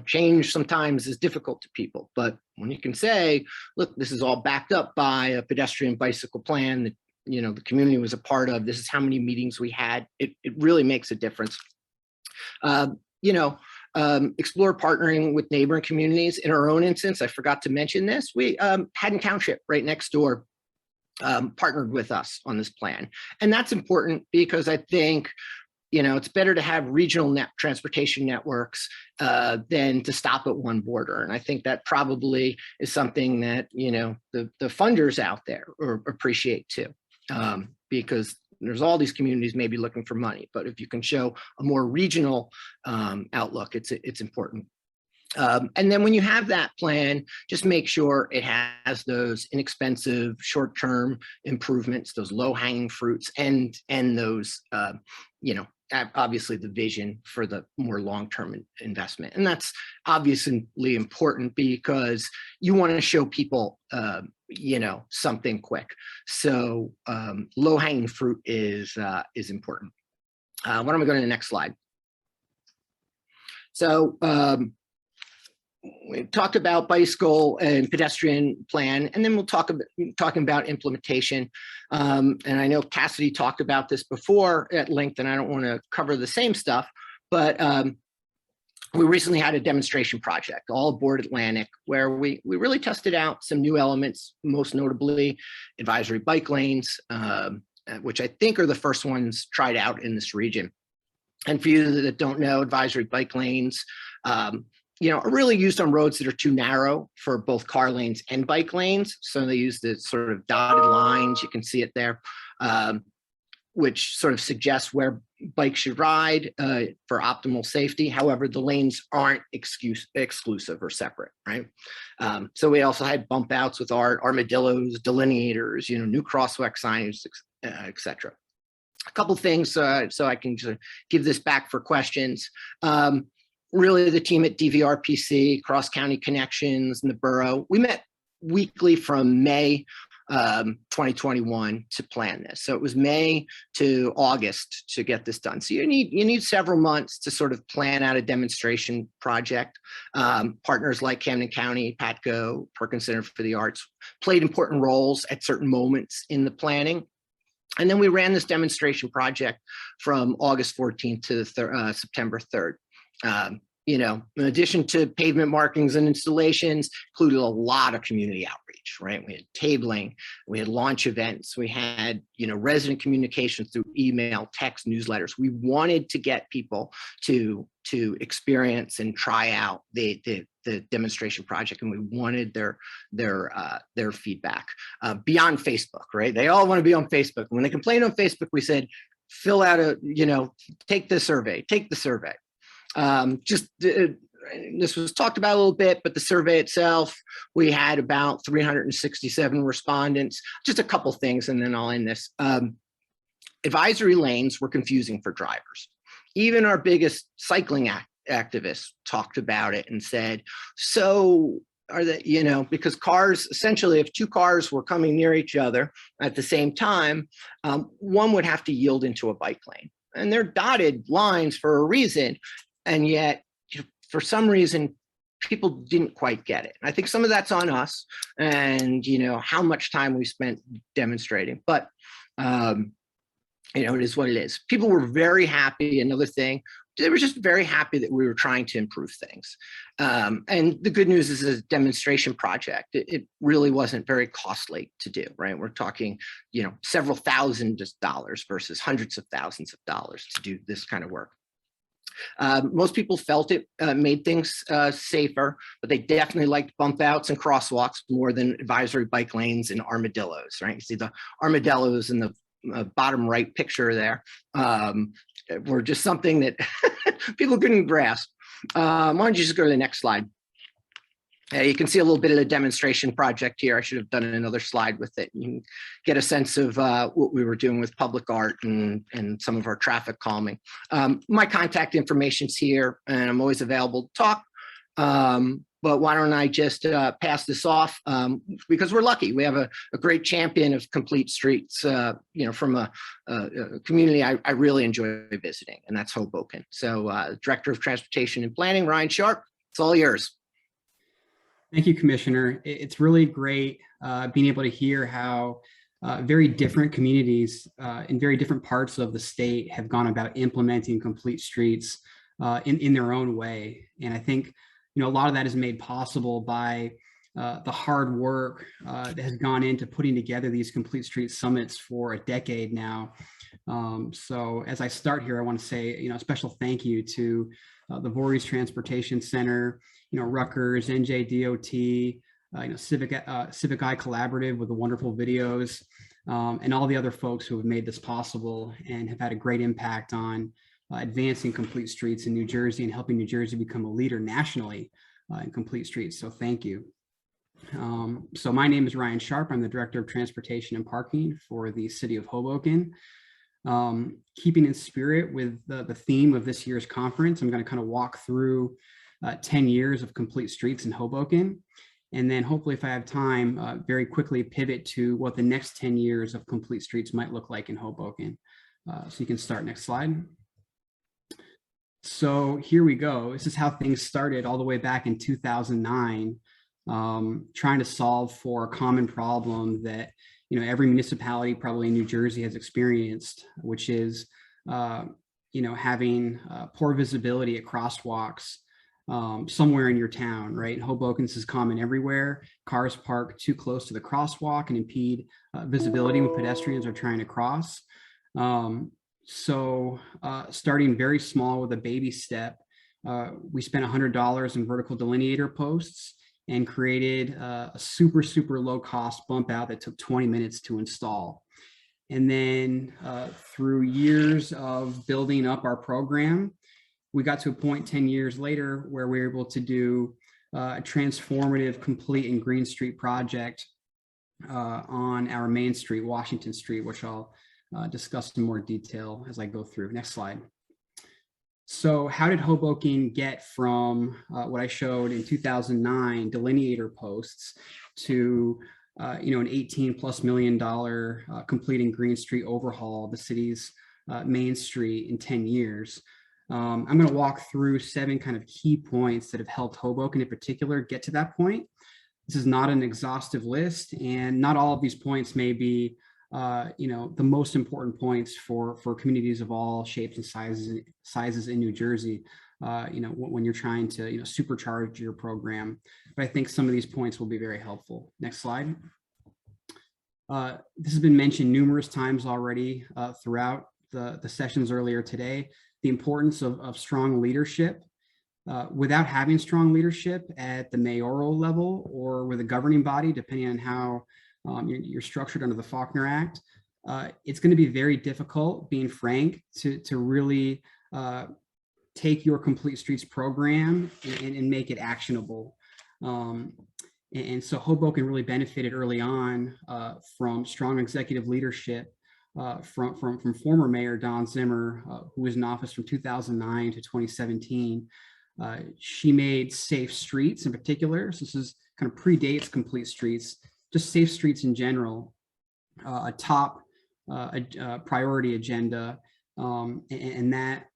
change sometimes is difficult to people. But when you can say, look, this is all backed up by a pedestrian bicycle plan that, the community was a part of, this is how many meetings we had, it really makes a difference. Explore partnering with neighboring communities. In our own instance, I forgot to mention this, we Haddon Township right next door partnered with us on this plan. And that's important because I think, it's better to have regional transportation networks than to stop at one border. And I think that probably is something that, the funders out there appreciate too, because there's all these communities maybe looking for money, but if you can show a more regional outlook, it's important. And then when you have that plan, just make sure it has those inexpensive short-term improvements, those low-hanging fruits, and those, obviously the vision for the more long-term investment. And that's obviously important because you want to show people, something quick. So low-hanging fruit is important. Why don't we go to the next slide? So, we talked about bicycle and pedestrian plan, and then we'll talking about implementation. And I know Cassidy talked about this before at length, and I don't want to cover the same stuff, but we recently had a demonstration project, all aboard Atlantic, where we really tested out some new elements, most notably advisory bike lanes, which I think are the first ones tried out in this region. And for you that don't know, advisory bike lanes, are really used on roads that are too narrow for both car lanes and bike lanes. So they use the sort of dotted lines, you can see it there, which sort of suggests where bikes should ride for optimal safety. However, the lanes aren't exclusive or separate, right? So we also had bump outs with our armadillos, delineators, new crosswalk signage, etc. A couple things so I can just give this back for questions. Really, the team at DVRPC, Cross County Connections, and the borough, we met weekly from May 2021 to plan this. So it was May to August to get this done. So you need several months to sort of plan out a demonstration project. Partners like Camden County, PATCO, Perkins Center for the Arts played important roles at certain moments in the planning. And then we ran this demonstration project from August 14th to September 3rd. In addition to pavement markings and installations, included a lot of community outreach, right? We had tabling, we had launch events, we had, resident communications through email, text, newsletters. We wanted to get people to experience and try out the demonstration project, and we wanted their feedback beyond Facebook, right? They all want to be on Facebook. When they complain on Facebook, we said, fill out take the survey. This was talked about a little bit, but the survey itself, we had about 367 respondents. Just a couple things, and then I'll end this. Advisory lanes were confusing for drivers. Even our biggest cycling activists talked about it and said, so are they, because cars, essentially, if two cars were coming near each other at the same time, one would have to yield into a bike lane. And they're dotted lines for a reason. And yet, for some reason, people didn't quite get it. I think some of that's on us and, how much time we spent demonstrating. But, it is what it is. People were very happy. Another thing, they were just very happy that we were trying to improve things. And the good news is a demonstration project. It really wasn't very costly to do, right? We're talking, several thousand dollars versus hundreds of thousands of dollars to do this kind of work. Most people felt it made things safer, but they definitely liked bump outs and crosswalks more than advisory bike lanes and armadillos, right? You see the armadillos in the bottom right picture there were just something that people couldn't grasp. Why don't you just go to the next slide? You can see a little bit of the demonstration project here. I should have done another slide with it. You can get a sense of what we were doing with public art and some of our traffic calming. My contact information's here, and I'm always available to talk. But why don't I just pass this off, because we're lucky. We have a great champion of complete streets, from a community I really enjoy visiting, and that's Hoboken. So Director of Transportation and Planning, Ryan Sharp, it's all yours. Thank you, Commissioner. It's really great being able to hear how very different communities in very different parts of the state have gone about implementing complete streets in their own way. And I think, a lot of that is made possible by the hard work that has gone into putting together these complete street summits for a decade now. So as I start here, I want to say, a special thank you to the Voorhees Transportation Center, Rutgers, NJDOT, Civic Eye Collaborative with the wonderful videos, and all the other folks who have made this possible and have had a great impact on advancing complete streets in New Jersey and helping New Jersey become a leader nationally in complete streets. So thank you. So my name is Ryan Sharp. I'm the Director of Transportation and Parking for the City of Hoboken. Keeping in spirit with the theme of this year's conference, I'm going to kind of walk through 10 years of complete streets in Hoboken. And then hopefully, if I have time, very quickly pivot to what the next 10 years of complete streets might look like in Hoboken. So you can start next slide. So here we go. This is how things started all the way back in 2009, trying to solve for a common problem that every municipality probably in New Jersey has experienced, which is having poor visibility at crosswalks somewhere in your town, right? In Hoboken, this is common everywhere. Cars park too close to the crosswalk and impede visibility when pedestrians are trying to cross. So starting very small with a baby step, we spent $100 in vertical delineator posts and created a super, super low cost bump out that took 20 minutes to install. And then through years of building up our program, we got to a point 10 years later where we were able to do a transformative, complete and Green Street project on our main street, Washington Street, which I'll discuss in more detail as I go through. Next slide. So how did Hoboken get from what I showed in 2009 delineator posts to an $18+ million complete and Green Street overhaul of the city's main street in 10 years? I'm going to walk through 7 kind of key points that have helped Hoboken in particular get to that point. This is not an exhaustive list, and not all of these points may be the most important points for communities of all shapes and sizes in New Jersey, when you're trying to, supercharge your program. But I think some of these points will be very helpful. Next slide. This has been mentioned numerous times already throughout the sessions earlier today, the importance of strong leadership. Without having strong leadership at the mayoral level or with a governing body, depending on how you're structured under the Faulkner Act, it's going to be very difficult, being frank, to really take your Complete Streets program and make it actionable. And so Hoboken really benefited early on from strong executive leadership from former Mayor Don Zimmer, who was in office from 2009 to 2017. She made safe streets in particular, so this is kind of predates Complete Streets, just safe streets in general, a top priority agenda, and that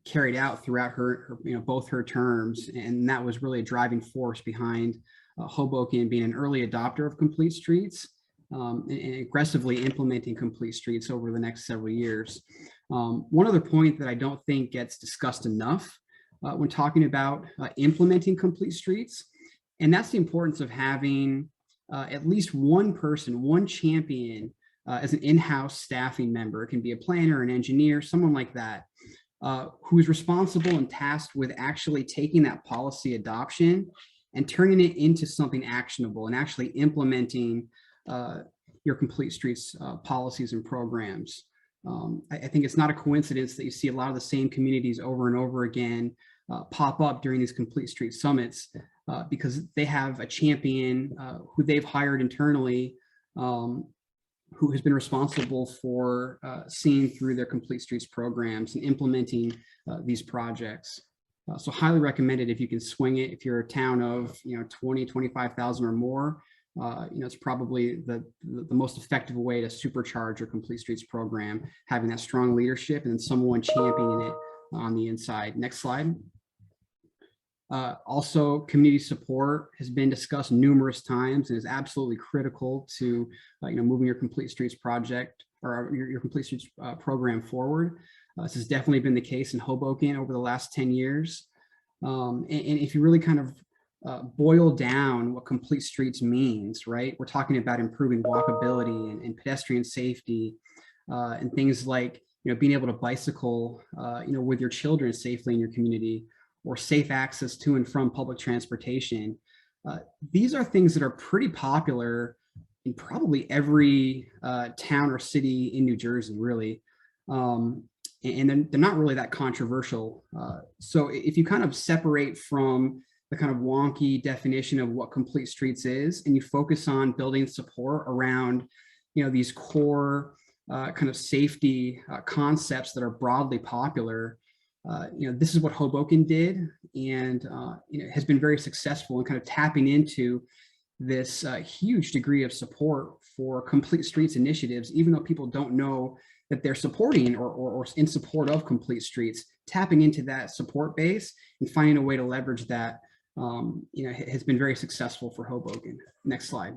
carried out throughout her both her terms, and that was really a driving force behind Hoboken being an early adopter of Complete Streets and aggressively implementing Complete Streets over the next several years. One other point that I don't think gets discussed enough when talking about implementing Complete Streets, and that's the importance of having at least one person, one champion as an in-house staffing member. It can be a planner, an engineer, someone like that, who is responsible and tasked with actually taking that policy adoption and turning it into something actionable and actually implementing your Complete Streets policies and programs. I think it's not a coincidence that you see a lot of the same communities over and over again pop up during these Complete Street summits, because they have a champion who they've hired internally, who has been responsible for seeing through their Complete Streets programs and implementing these projects. So highly recommended if you can swing it. If you're a town of 20, 25,000 or more, it's probably the most effective way to supercharge your Complete Streets program, having that strong leadership and then someone championing it on the inside. Next slide. Also, community support has been discussed numerous times and is absolutely critical to moving your Complete Streets project or your Complete Streets program forward. This has definitely been the case in Hoboken over the last 10 years. And if you really kind of boil down what Complete Streets means, right? We're talking about improving walkability and pedestrian safety and things like being able to bicycle with your children safely in your community, or safe access to and from public transportation. These are things that are pretty popular in probably every town or city in New Jersey, really. And they're not really that controversial. So if you kind of separate from the kind of wonky definition of what Complete Streets is, and you focus on building support around these core kind of safety concepts that are broadly popular, this is what Hoboken did, and has been very successful in kind of tapping into this huge degree of support for Complete Streets initiatives, even though people don't know that they're supporting or in support of Complete Streets. tapping into that support base and finding a way to leverage that, has been very successful for Hoboken. Next slide.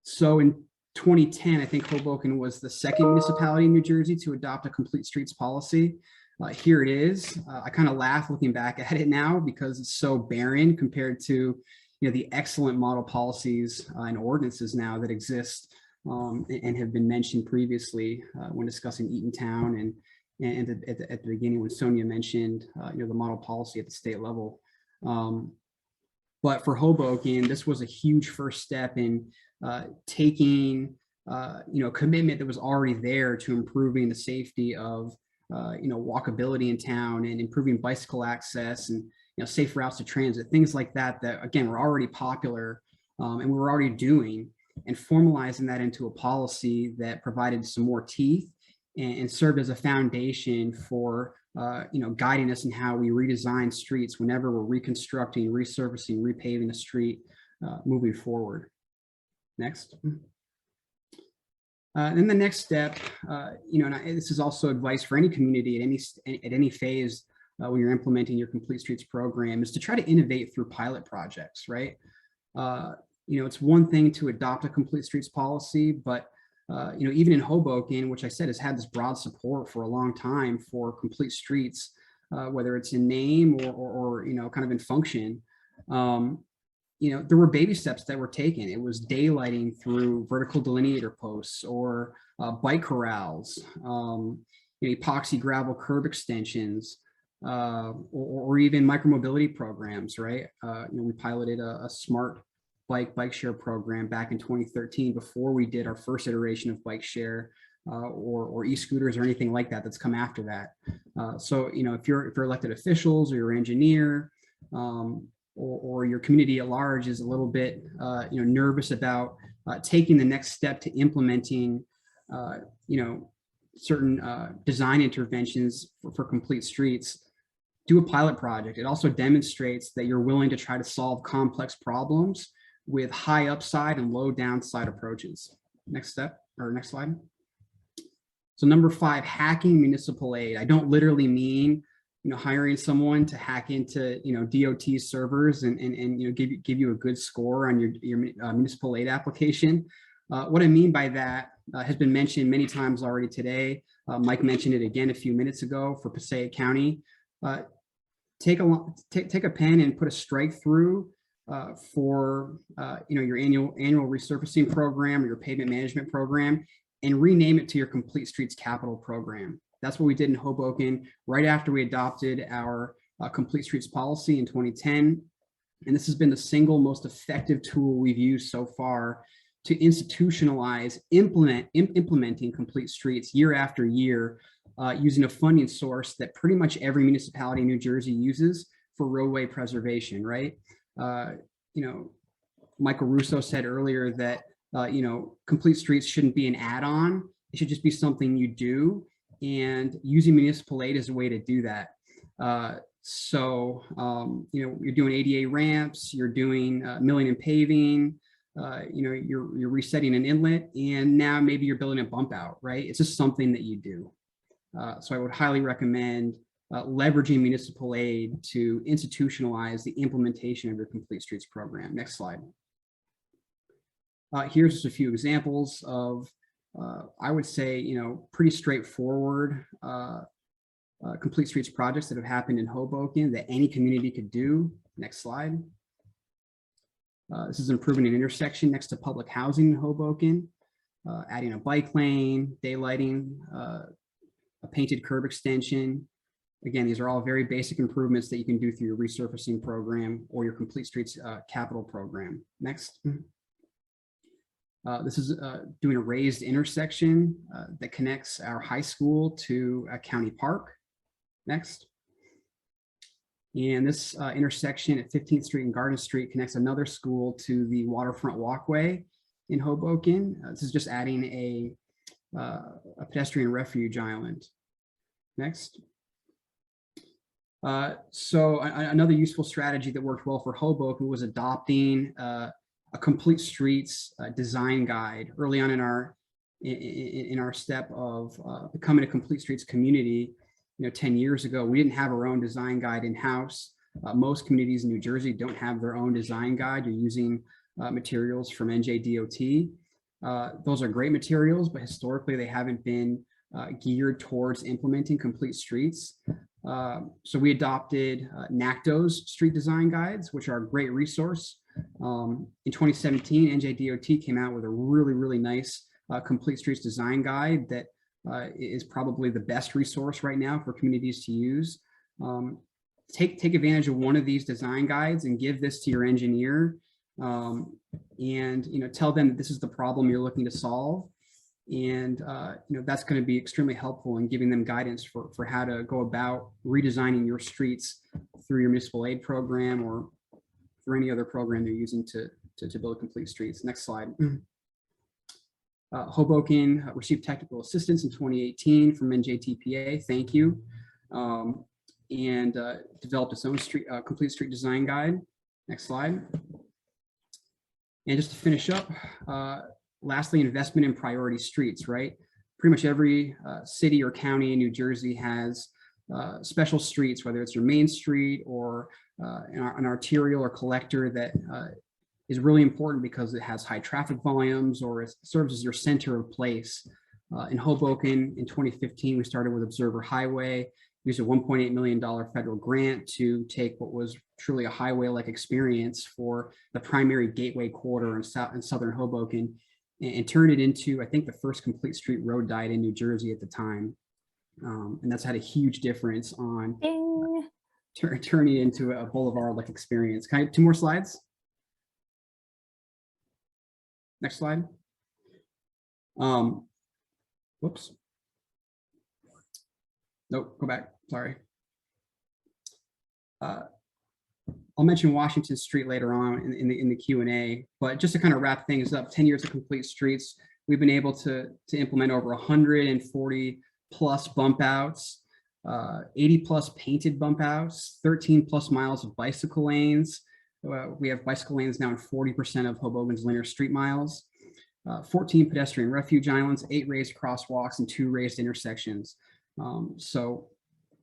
So in 2010, I think Hoboken was the second municipality in New Jersey to adopt a complete streets policy. Here it is. I kind of laugh looking back at it now because it's so barren compared to the excellent model policies and ordinances now that exist and have been mentioned previously when discussing Eatontown and at the beginning when Sonia mentioned the model policy at the state level. But for Hoboken, this was a huge first step in taking a commitment that was already there to improving the safety of walkability in town and improving bicycle access and safe routes to transit, things like that again were already popular and we were already doing, and formalizing that into a policy that provided some more teeth and served as a foundation for guiding us in how we redesign streets whenever we're reconstructing, resurfacing, repaving a street moving forward. Next. Then the next step, this is also advice for any community at any phase when you're implementing your Complete Streets program, is to try to innovate through pilot projects, right? It's one thing to adopt a Complete Streets policy, but even in Hoboken, which I said has had this broad support for a long time for complete streets, whether it's in name or kind of in function, there were baby steps that were taken. It was daylighting through vertical delineator posts or bike corrals, epoxy gravel curb extensions, or even micromobility programs, right? We piloted a smart bike share program back in 2013 before we did our first iteration of bike share or e-scooters or anything like that that's come after that. So, if you're elected officials or your engineer, or your community at large is a little bit, nervous about taking the next step to implementing, certain design interventions for complete streets, do a pilot project. It also demonstrates that you're willing to try to solve complex problems with high upside and low downside approaches. Next step, or next slide. So number 5, hacking municipal aid. I don't literally mean hiring someone to hack into DOT servers and give you a good score on your municipal aid application. What I mean by that has been mentioned many times already today. Mike mentioned it again a few minutes ago for Passaic County. Take a pen and put a strike through for your annual resurfacing program or your pavement management program, and rename it to your Complete Streets Capital Program. That's what we did in Hoboken right after we adopted our Complete Streets policy in 2010. And this has been the single most effective tool we've used so far to institutionalize implementing complete streets year after year, using a funding source that pretty much every municipality in New Jersey uses for roadway preservation, right? Michael Russo said earlier that, complete streets shouldn't be an add-on. It should just be something you do. And using municipal aid is a way to do that. You're doing ADA ramps, you're doing milling and paving, you're resetting an inlet, and now maybe you're building a bump out, right? It's just something that you do. So I would highly recommend leveraging municipal aid to institutionalize the implementation of your Complete Streets program. Next slide. Here's just a few examples of I would say, pretty straightforward complete streets projects that have happened in Hoboken that any community could do. Next slide. This is improving an intersection next to public housing in Hoboken, adding a bike lane, daylighting, a painted curb extension. Again, these are all very basic improvements that you can do through your resurfacing program or your Complete Streets capital program. Next. This is doing a raised intersection that connects our high school to a county park. Next. And this intersection at 15th Street and Garden Street connects another school to the waterfront walkway in Hoboken. This is just adding a pedestrian refuge island. Next. Another useful strategy that worked well for Hoboken was adopting a complete streets design guide early on in our step of becoming a complete streets community. 10 years ago, we didn't have our own design guide in-house. Most communities in New Jersey don't have their own design guide. You're using materials from NJDOT. Those are great materials, but historically they haven't been geared towards implementing complete streets. So we adopted NACDO's street design guides, which are a great resource. In 2017, NJDOT came out with a really, really nice complete streets design guide that is probably the best resource right now for communities to use. Take advantage of one of these design guides and give this to your engineer, and tell them that this is the problem you're looking to solve. And that's going to be extremely helpful in giving them guidance for how to go about redesigning your streets through your municipal aid program or through any other program they're using to build complete streets. Next slide. Hoboken received technical assistance in 2018 from NJTPA. Thank you. And developed its own complete street design guide. Next slide. And just to finish up, lastly, investment in priority streets, right? Pretty much every city or county in New Jersey has special streets, whether it's your main street or an arterial or collector that is really important because it has high traffic volumes or it serves as your center of place. In Hoboken in 2015, we started with Observer Highway, used a $1.8 million federal grant to take what was truly a highway-like experience for the primary gateway corridor in southern Hoboken and turned it into, I think, the first complete street road diet in New Jersey at the time. And that's had a huge difference on turning it into a boulevard-like experience. Can I have 2 more slides? Next slide. Whoops. Nope, go back, sorry. I'll mention Washington Street later on in the Q&A, but just to kind of wrap things up, 10 years of complete streets, we've been able to implement over 140 plus bump outs, 80 plus painted bump outs, 13 plus miles of bicycle lanes. We have bicycle lanes now in 40% of Hoboken's linear street miles, 14 pedestrian refuge islands, 8 raised crosswalks, and 2 raised intersections. So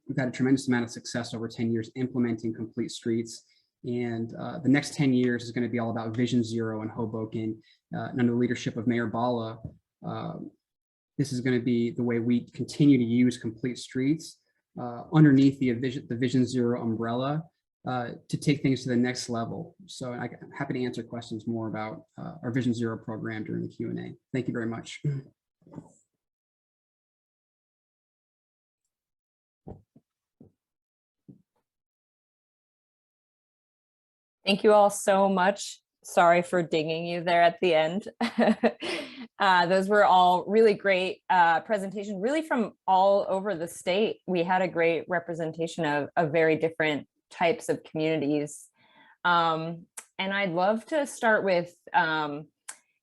we've had a tremendous amount of success over 10 years implementing complete streets. And the next 10 years is going to be all about Vision Zero in Hoboken. And under the leadership of Mayor Bala, this is going to be the way we continue to use complete streets underneath the Vision Zero umbrella to take things to the next level. So I'm happy to answer questions more about our Vision Zero program during the Q&A. Thank you very much. Thank you all so much. Sorry for dinging you there at the end. Those were all really great presentations, really from all over the state. We had a great representation of very different types of communities. And I'd love to start with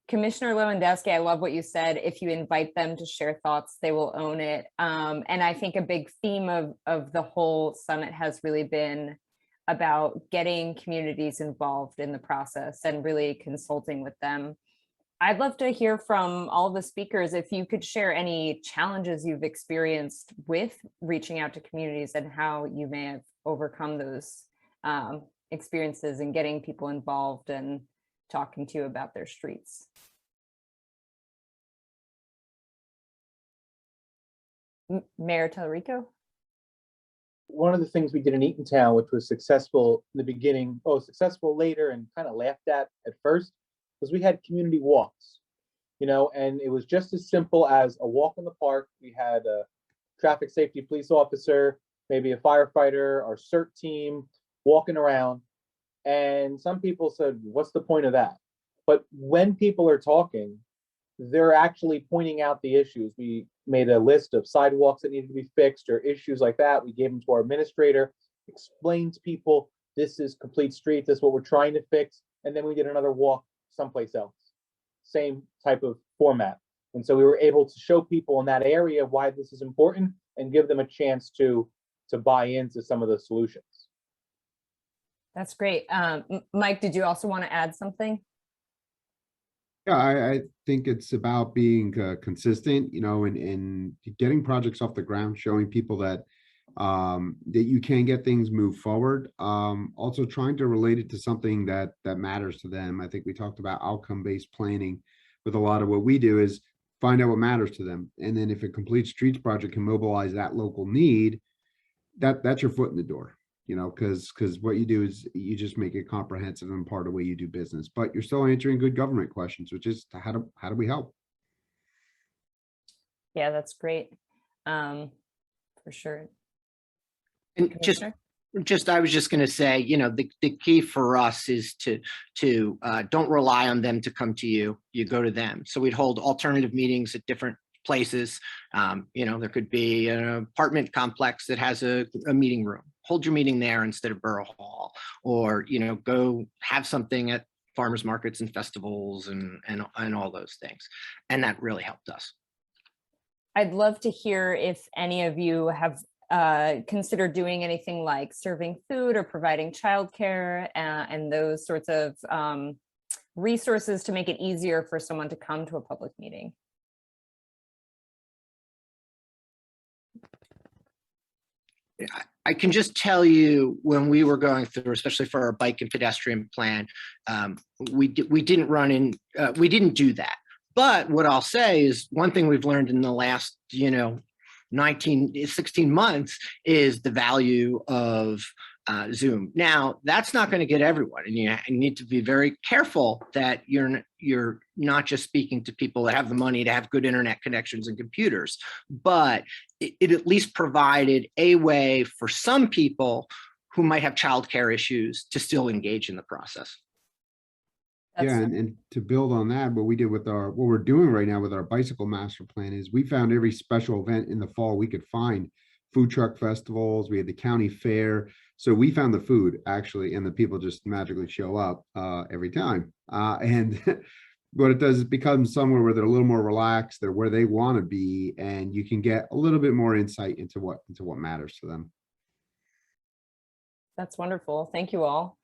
Commissioner Lewandowski. I love what you said. If you invite them to share thoughts, they will own it. And I think a big theme of the whole summit has really been about getting communities involved in the process and really consulting with them. I'd love to hear from all the speakers if you could share any challenges you've experienced with reaching out to communities and how you may have overcome those experiences and getting people involved and talking to you about their streets. Mayor Tallarico? One of the things we did in Eatontown, which was successful in the beginning, successful later and kind of laughed at first, was we had community walks, and it was just as simple as a walk in the park. We had a traffic safety police officer, maybe a firefighter, our CERT team walking around. And some people said, what's the point of that? But when people are talking, they're actually pointing out the issues. We made a list of sidewalks that needed to be fixed or issues like that. We gave them to our administrator, explained to people, this is complete street, this is what we're trying to fix. And then we did another walk someplace else. Same type of format. And so we were able to show people in that area why this is important and give them a chance to buy into some of the solutions. That's great. Mike, did you also want to add something? Yeah, I think it's about being consistent, and getting projects off the ground, showing people that, that you can get things moved forward. Also trying to relate it to something that matters to them. I think we talked about outcome-based planning with a lot of what we do is find out what matters to them. And then if a complete streets project can mobilize that local need, that's your foot in the door, you know, because what you do is you just make it comprehensive and part of the way you do business, but you're still answering good government questions, which is how do we help? Yeah, that's great. For sure. And I was just going to say, you know, the key for us is to don't rely on them to come to you. You go to them. So we'd hold alternative meetings at different places. You know, there could be an apartment complex that has a meeting room. Hold your meeting there instead of Borough Hall, or, you know, go have something at farmers markets and festivals and all those things. And that really helped us. I'd love to hear if any of you have consider doing anything like serving food or providing childcare and those sorts of resources to make it easier for someone to come to a public meeting. I can just tell you, when we were going through, especially for our bike and pedestrian plan, we didn't do that. But what I'll say is one thing we've learned in the last, 16 months is the value of Zoom. Now, that's not going to get everyone, and you need to be very careful that you're not just speaking to people that have the money to have good internet connections and computers, but it at least provided a way for some people who might have childcare issues to still engage in the process. Yeah, and to build on that, what we're doing right now with our bicycle master plan is we found every special event in the fall we could find. Food truck festivals, we had the county fair. So we found the food actually, and the people just magically show up every time. And what it does is become somewhere where they're a little more relaxed, they're where they want to be, and you can get a little bit more insight into what matters to them. That's wonderful. Thank you all.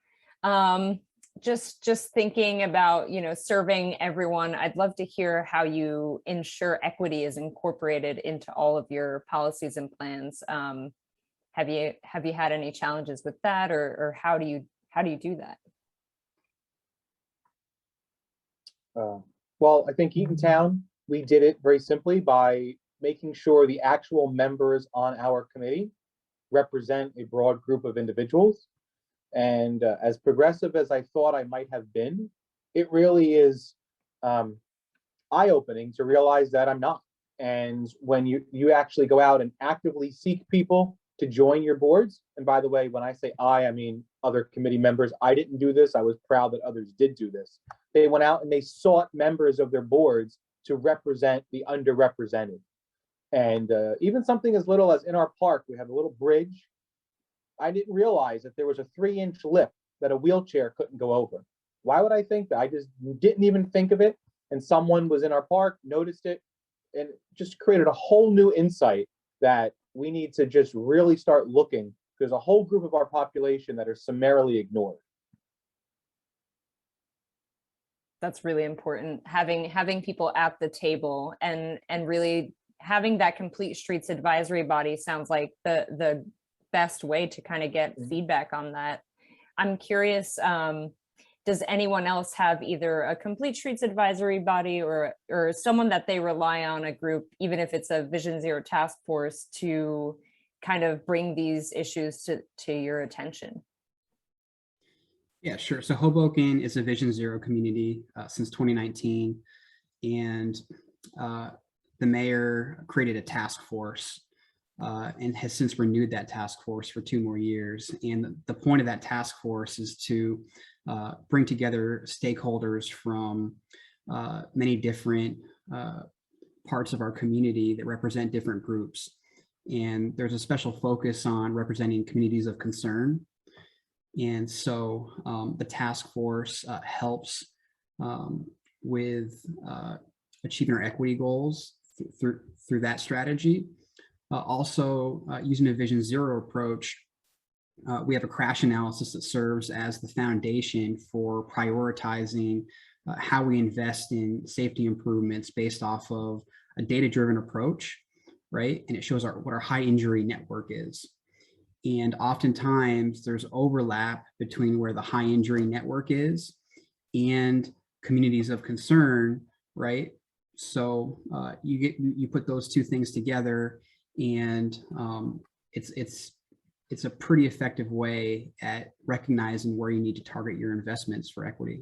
Just thinking about, serving everyone, I'd love to hear how you ensure equity is incorporated into all of your policies and plans. Have you had any challenges with that, or how do you do that? Well, I think Eatontown, we did it very simply by making sure the actual members on our committee represent a broad group of individuals. And as progressive as I thought I might have been, it really is eye-opening to realize that I'm not. And when you actually go out and actively seek people to join your boards, and by the way, when I say I mean other committee members. I didn't do this. I was proud that others did do this. They went out and they sought members of their boards to represent the underrepresented. And even something as little as in our park, we have a little bridge. I didn't realize that there was a 3-inch lip that a wheelchair couldn't go over. Why would I think that? I just didn't even think of it. And someone was in our park, noticed it, and just created a whole new insight that we need to just really start looking. There's a whole group of our population that are summarily ignored. That's really important. Having people at the table and really having that complete streets advisory body sounds like the best way to kind of get feedback on that. I'm curious, does anyone else have either a complete streets advisory body or someone that they rely on, a group, even if it's a Vision Zero task force, to kind of bring these issues to your attention? Yeah, sure. So Hoboken is a Vision Zero community since 2019, and the mayor created a task force and has since renewed that task force for 2 more years. And the point of that task force is to bring together stakeholders from many different parts of our community that represent different groups. And there's a special focus on representing communities of concern. And so the task force helps with achieving our equity goals through that strategy. Also, using a Vision Zero approach, we have a crash analysis that serves as the foundation for prioritizing how we invest in safety improvements based off of a data-driven approach, right? And it shows what our high injury network is. And oftentimes there's overlap between where the high injury network is and communities of concern, right? So you put those two things together, and it's a pretty effective way at recognizing where you need to target your investments for equity.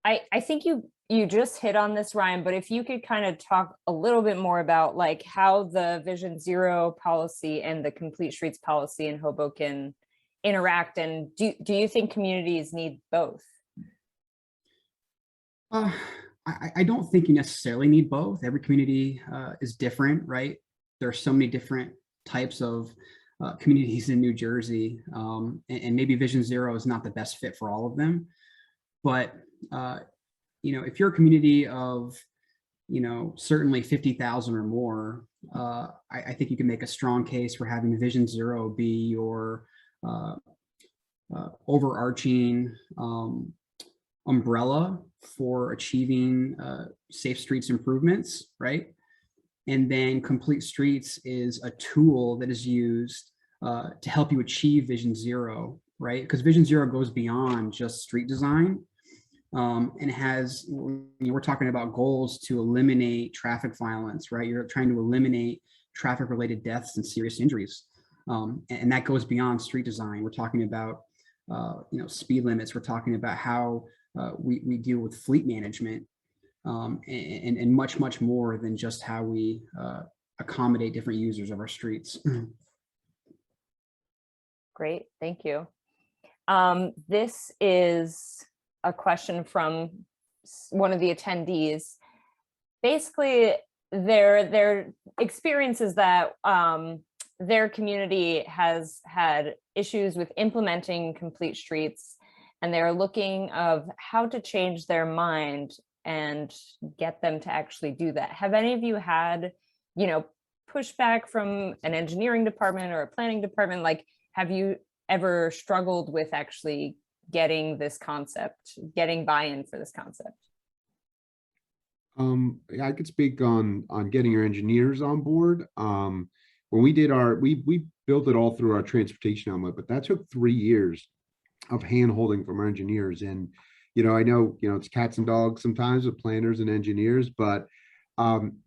I think you just hit on this, Ryan, but if you could kind of talk a little bit more about like how the Vision Zero policy and the Complete Streets policy in Hoboken interact, and do you think communities need both? I don't think you necessarily need both. Every community is different, right? There are so many different types of communities in New Jersey, and maybe Vision Zero is not the best fit for all of them. But you know, if you're a community of, you know, certainly 50,000 or more, I think you can make a strong case for having Vision Zero be your overarching umbrella for achieving safe streets improvements, right? And then Complete Streets is a tool that is used to help you achieve Vision Zero, right? Because Vision Zero goes beyond just street design. And has, you know, we're talking about goals to eliminate traffic violence, right? You're trying to eliminate traffic-related deaths and serious injuries. And that goes beyond street design. We're talking about, you know, speed limits. We're talking about how we deal with fleet management, and much, much more than just how we accommodate different users of our streets. Great, thank you. This is a question from one of the attendees. Basically, their experience is that their community has had issues with implementing Complete Streets, and they're looking of how to change their mind and get them to actually do that. Have any of you had, you know, pushback from an engineering department or a planning department? Like, have you ever struggled with actually getting this concept, getting buy-in for this concept? I could speak on getting your engineers on board. When we did we built it all through our transportation element, but that took 3 years of hand-holding from our engineers. And, you know, I know, you know, it's cats and dogs sometimes with planners and engineers, but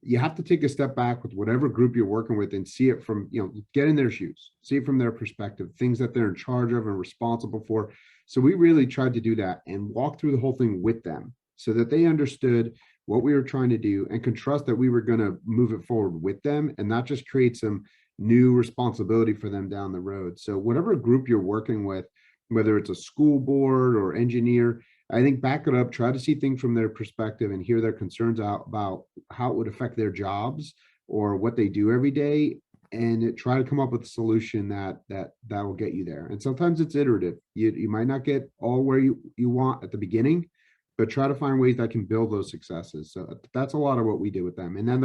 you have to take a step back with whatever group you're working with and see it from, you know, get in their shoes, see it from their perspective, things that they're in charge of and responsible for. So we really tried to do that and walk through the whole thing with them so that they understood what we were trying to do and could trust that we were going to move it forward with them and not just create some new responsibility for them down the road. So whatever group you're working with, whether it's a school board or engineer, I think back it up, try to see things from their perspective and hear their concerns out about how it would affect their jobs or what they do every day, and try to come up with a solution that will get you there. And sometimes it's iterative. You might not get all where you want at the beginning, but try to find ways that can build those successes. So that's a lot of what we do with them. And then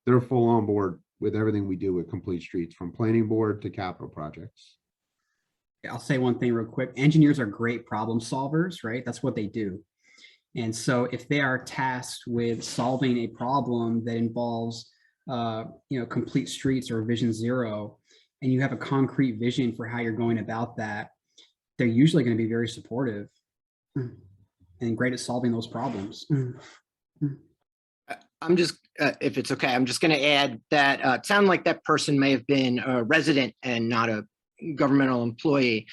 they're full on board with everything we do with Complete Streets, from planning board to capital projects. I'll say one thing real quick. Engineers are great problem solvers, right? That's what they do. And so if they are tasked with solving a problem that involves, you know, Complete Streets or Vision Zero, and you have a concrete vision for how you're going about that, they're usually going to be very supportive and great at solving those problems. I'm just, if it's okay, I'm just going to add that it sounded like that person may have been a resident and not a governmental employee.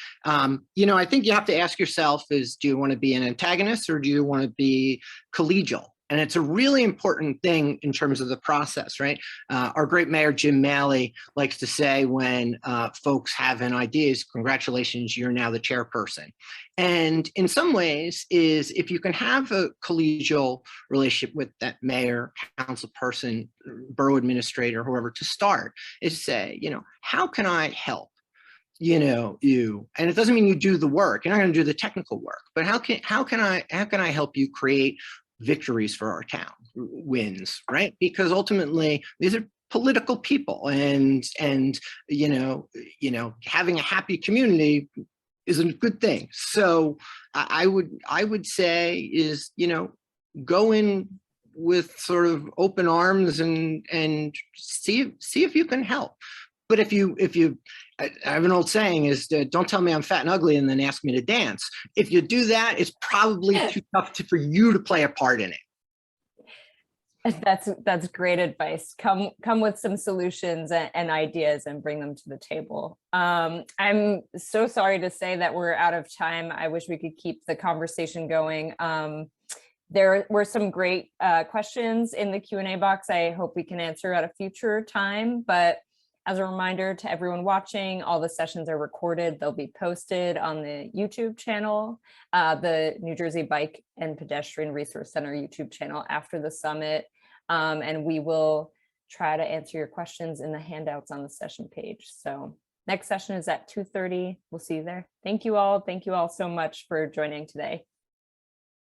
You know, I think you have to ask yourself is, do you want to be an antagonist or do you want to be collegial? And it's a really important thing in terms of the process, right? Our great mayor, Jim Malley, likes to say when folks have an idea, congratulations, you're now the chairperson. And in some ways is if you can have a collegial relationship with that mayor, council person, borough administrator, whoever to start, is say, you know, how can I help? You know, and it doesn't mean you do the work. You're not going to do the technical work, but how can I help you create victories for our town, wins, right? Because ultimately these are political people, and you know, having a happy community is a good thing. So I would say is, you know, go in with sort of open arms and see if you can help. But if you, I have an old saying is, don't tell me I'm fat and ugly and then ask me to dance. If you do that, it's probably too tough for you to play a part in it. That's great advice. Come with some solutions and ideas and bring them to the table. I'm so sorry to say that we're out of time. I wish we could keep the conversation going. There were some great questions in the Q&A box. I hope we can answer at a future time, but as a reminder to everyone watching, all the sessions are recorded. They'll be posted on the YouTube channel, the New Jersey Bike and Pedestrian Resource Center YouTube channel after the summit. And we will try to answer your questions in the handouts on the session page. So next session is at 2:30. We'll see you there. Thank you all. Thank you all so much for joining today.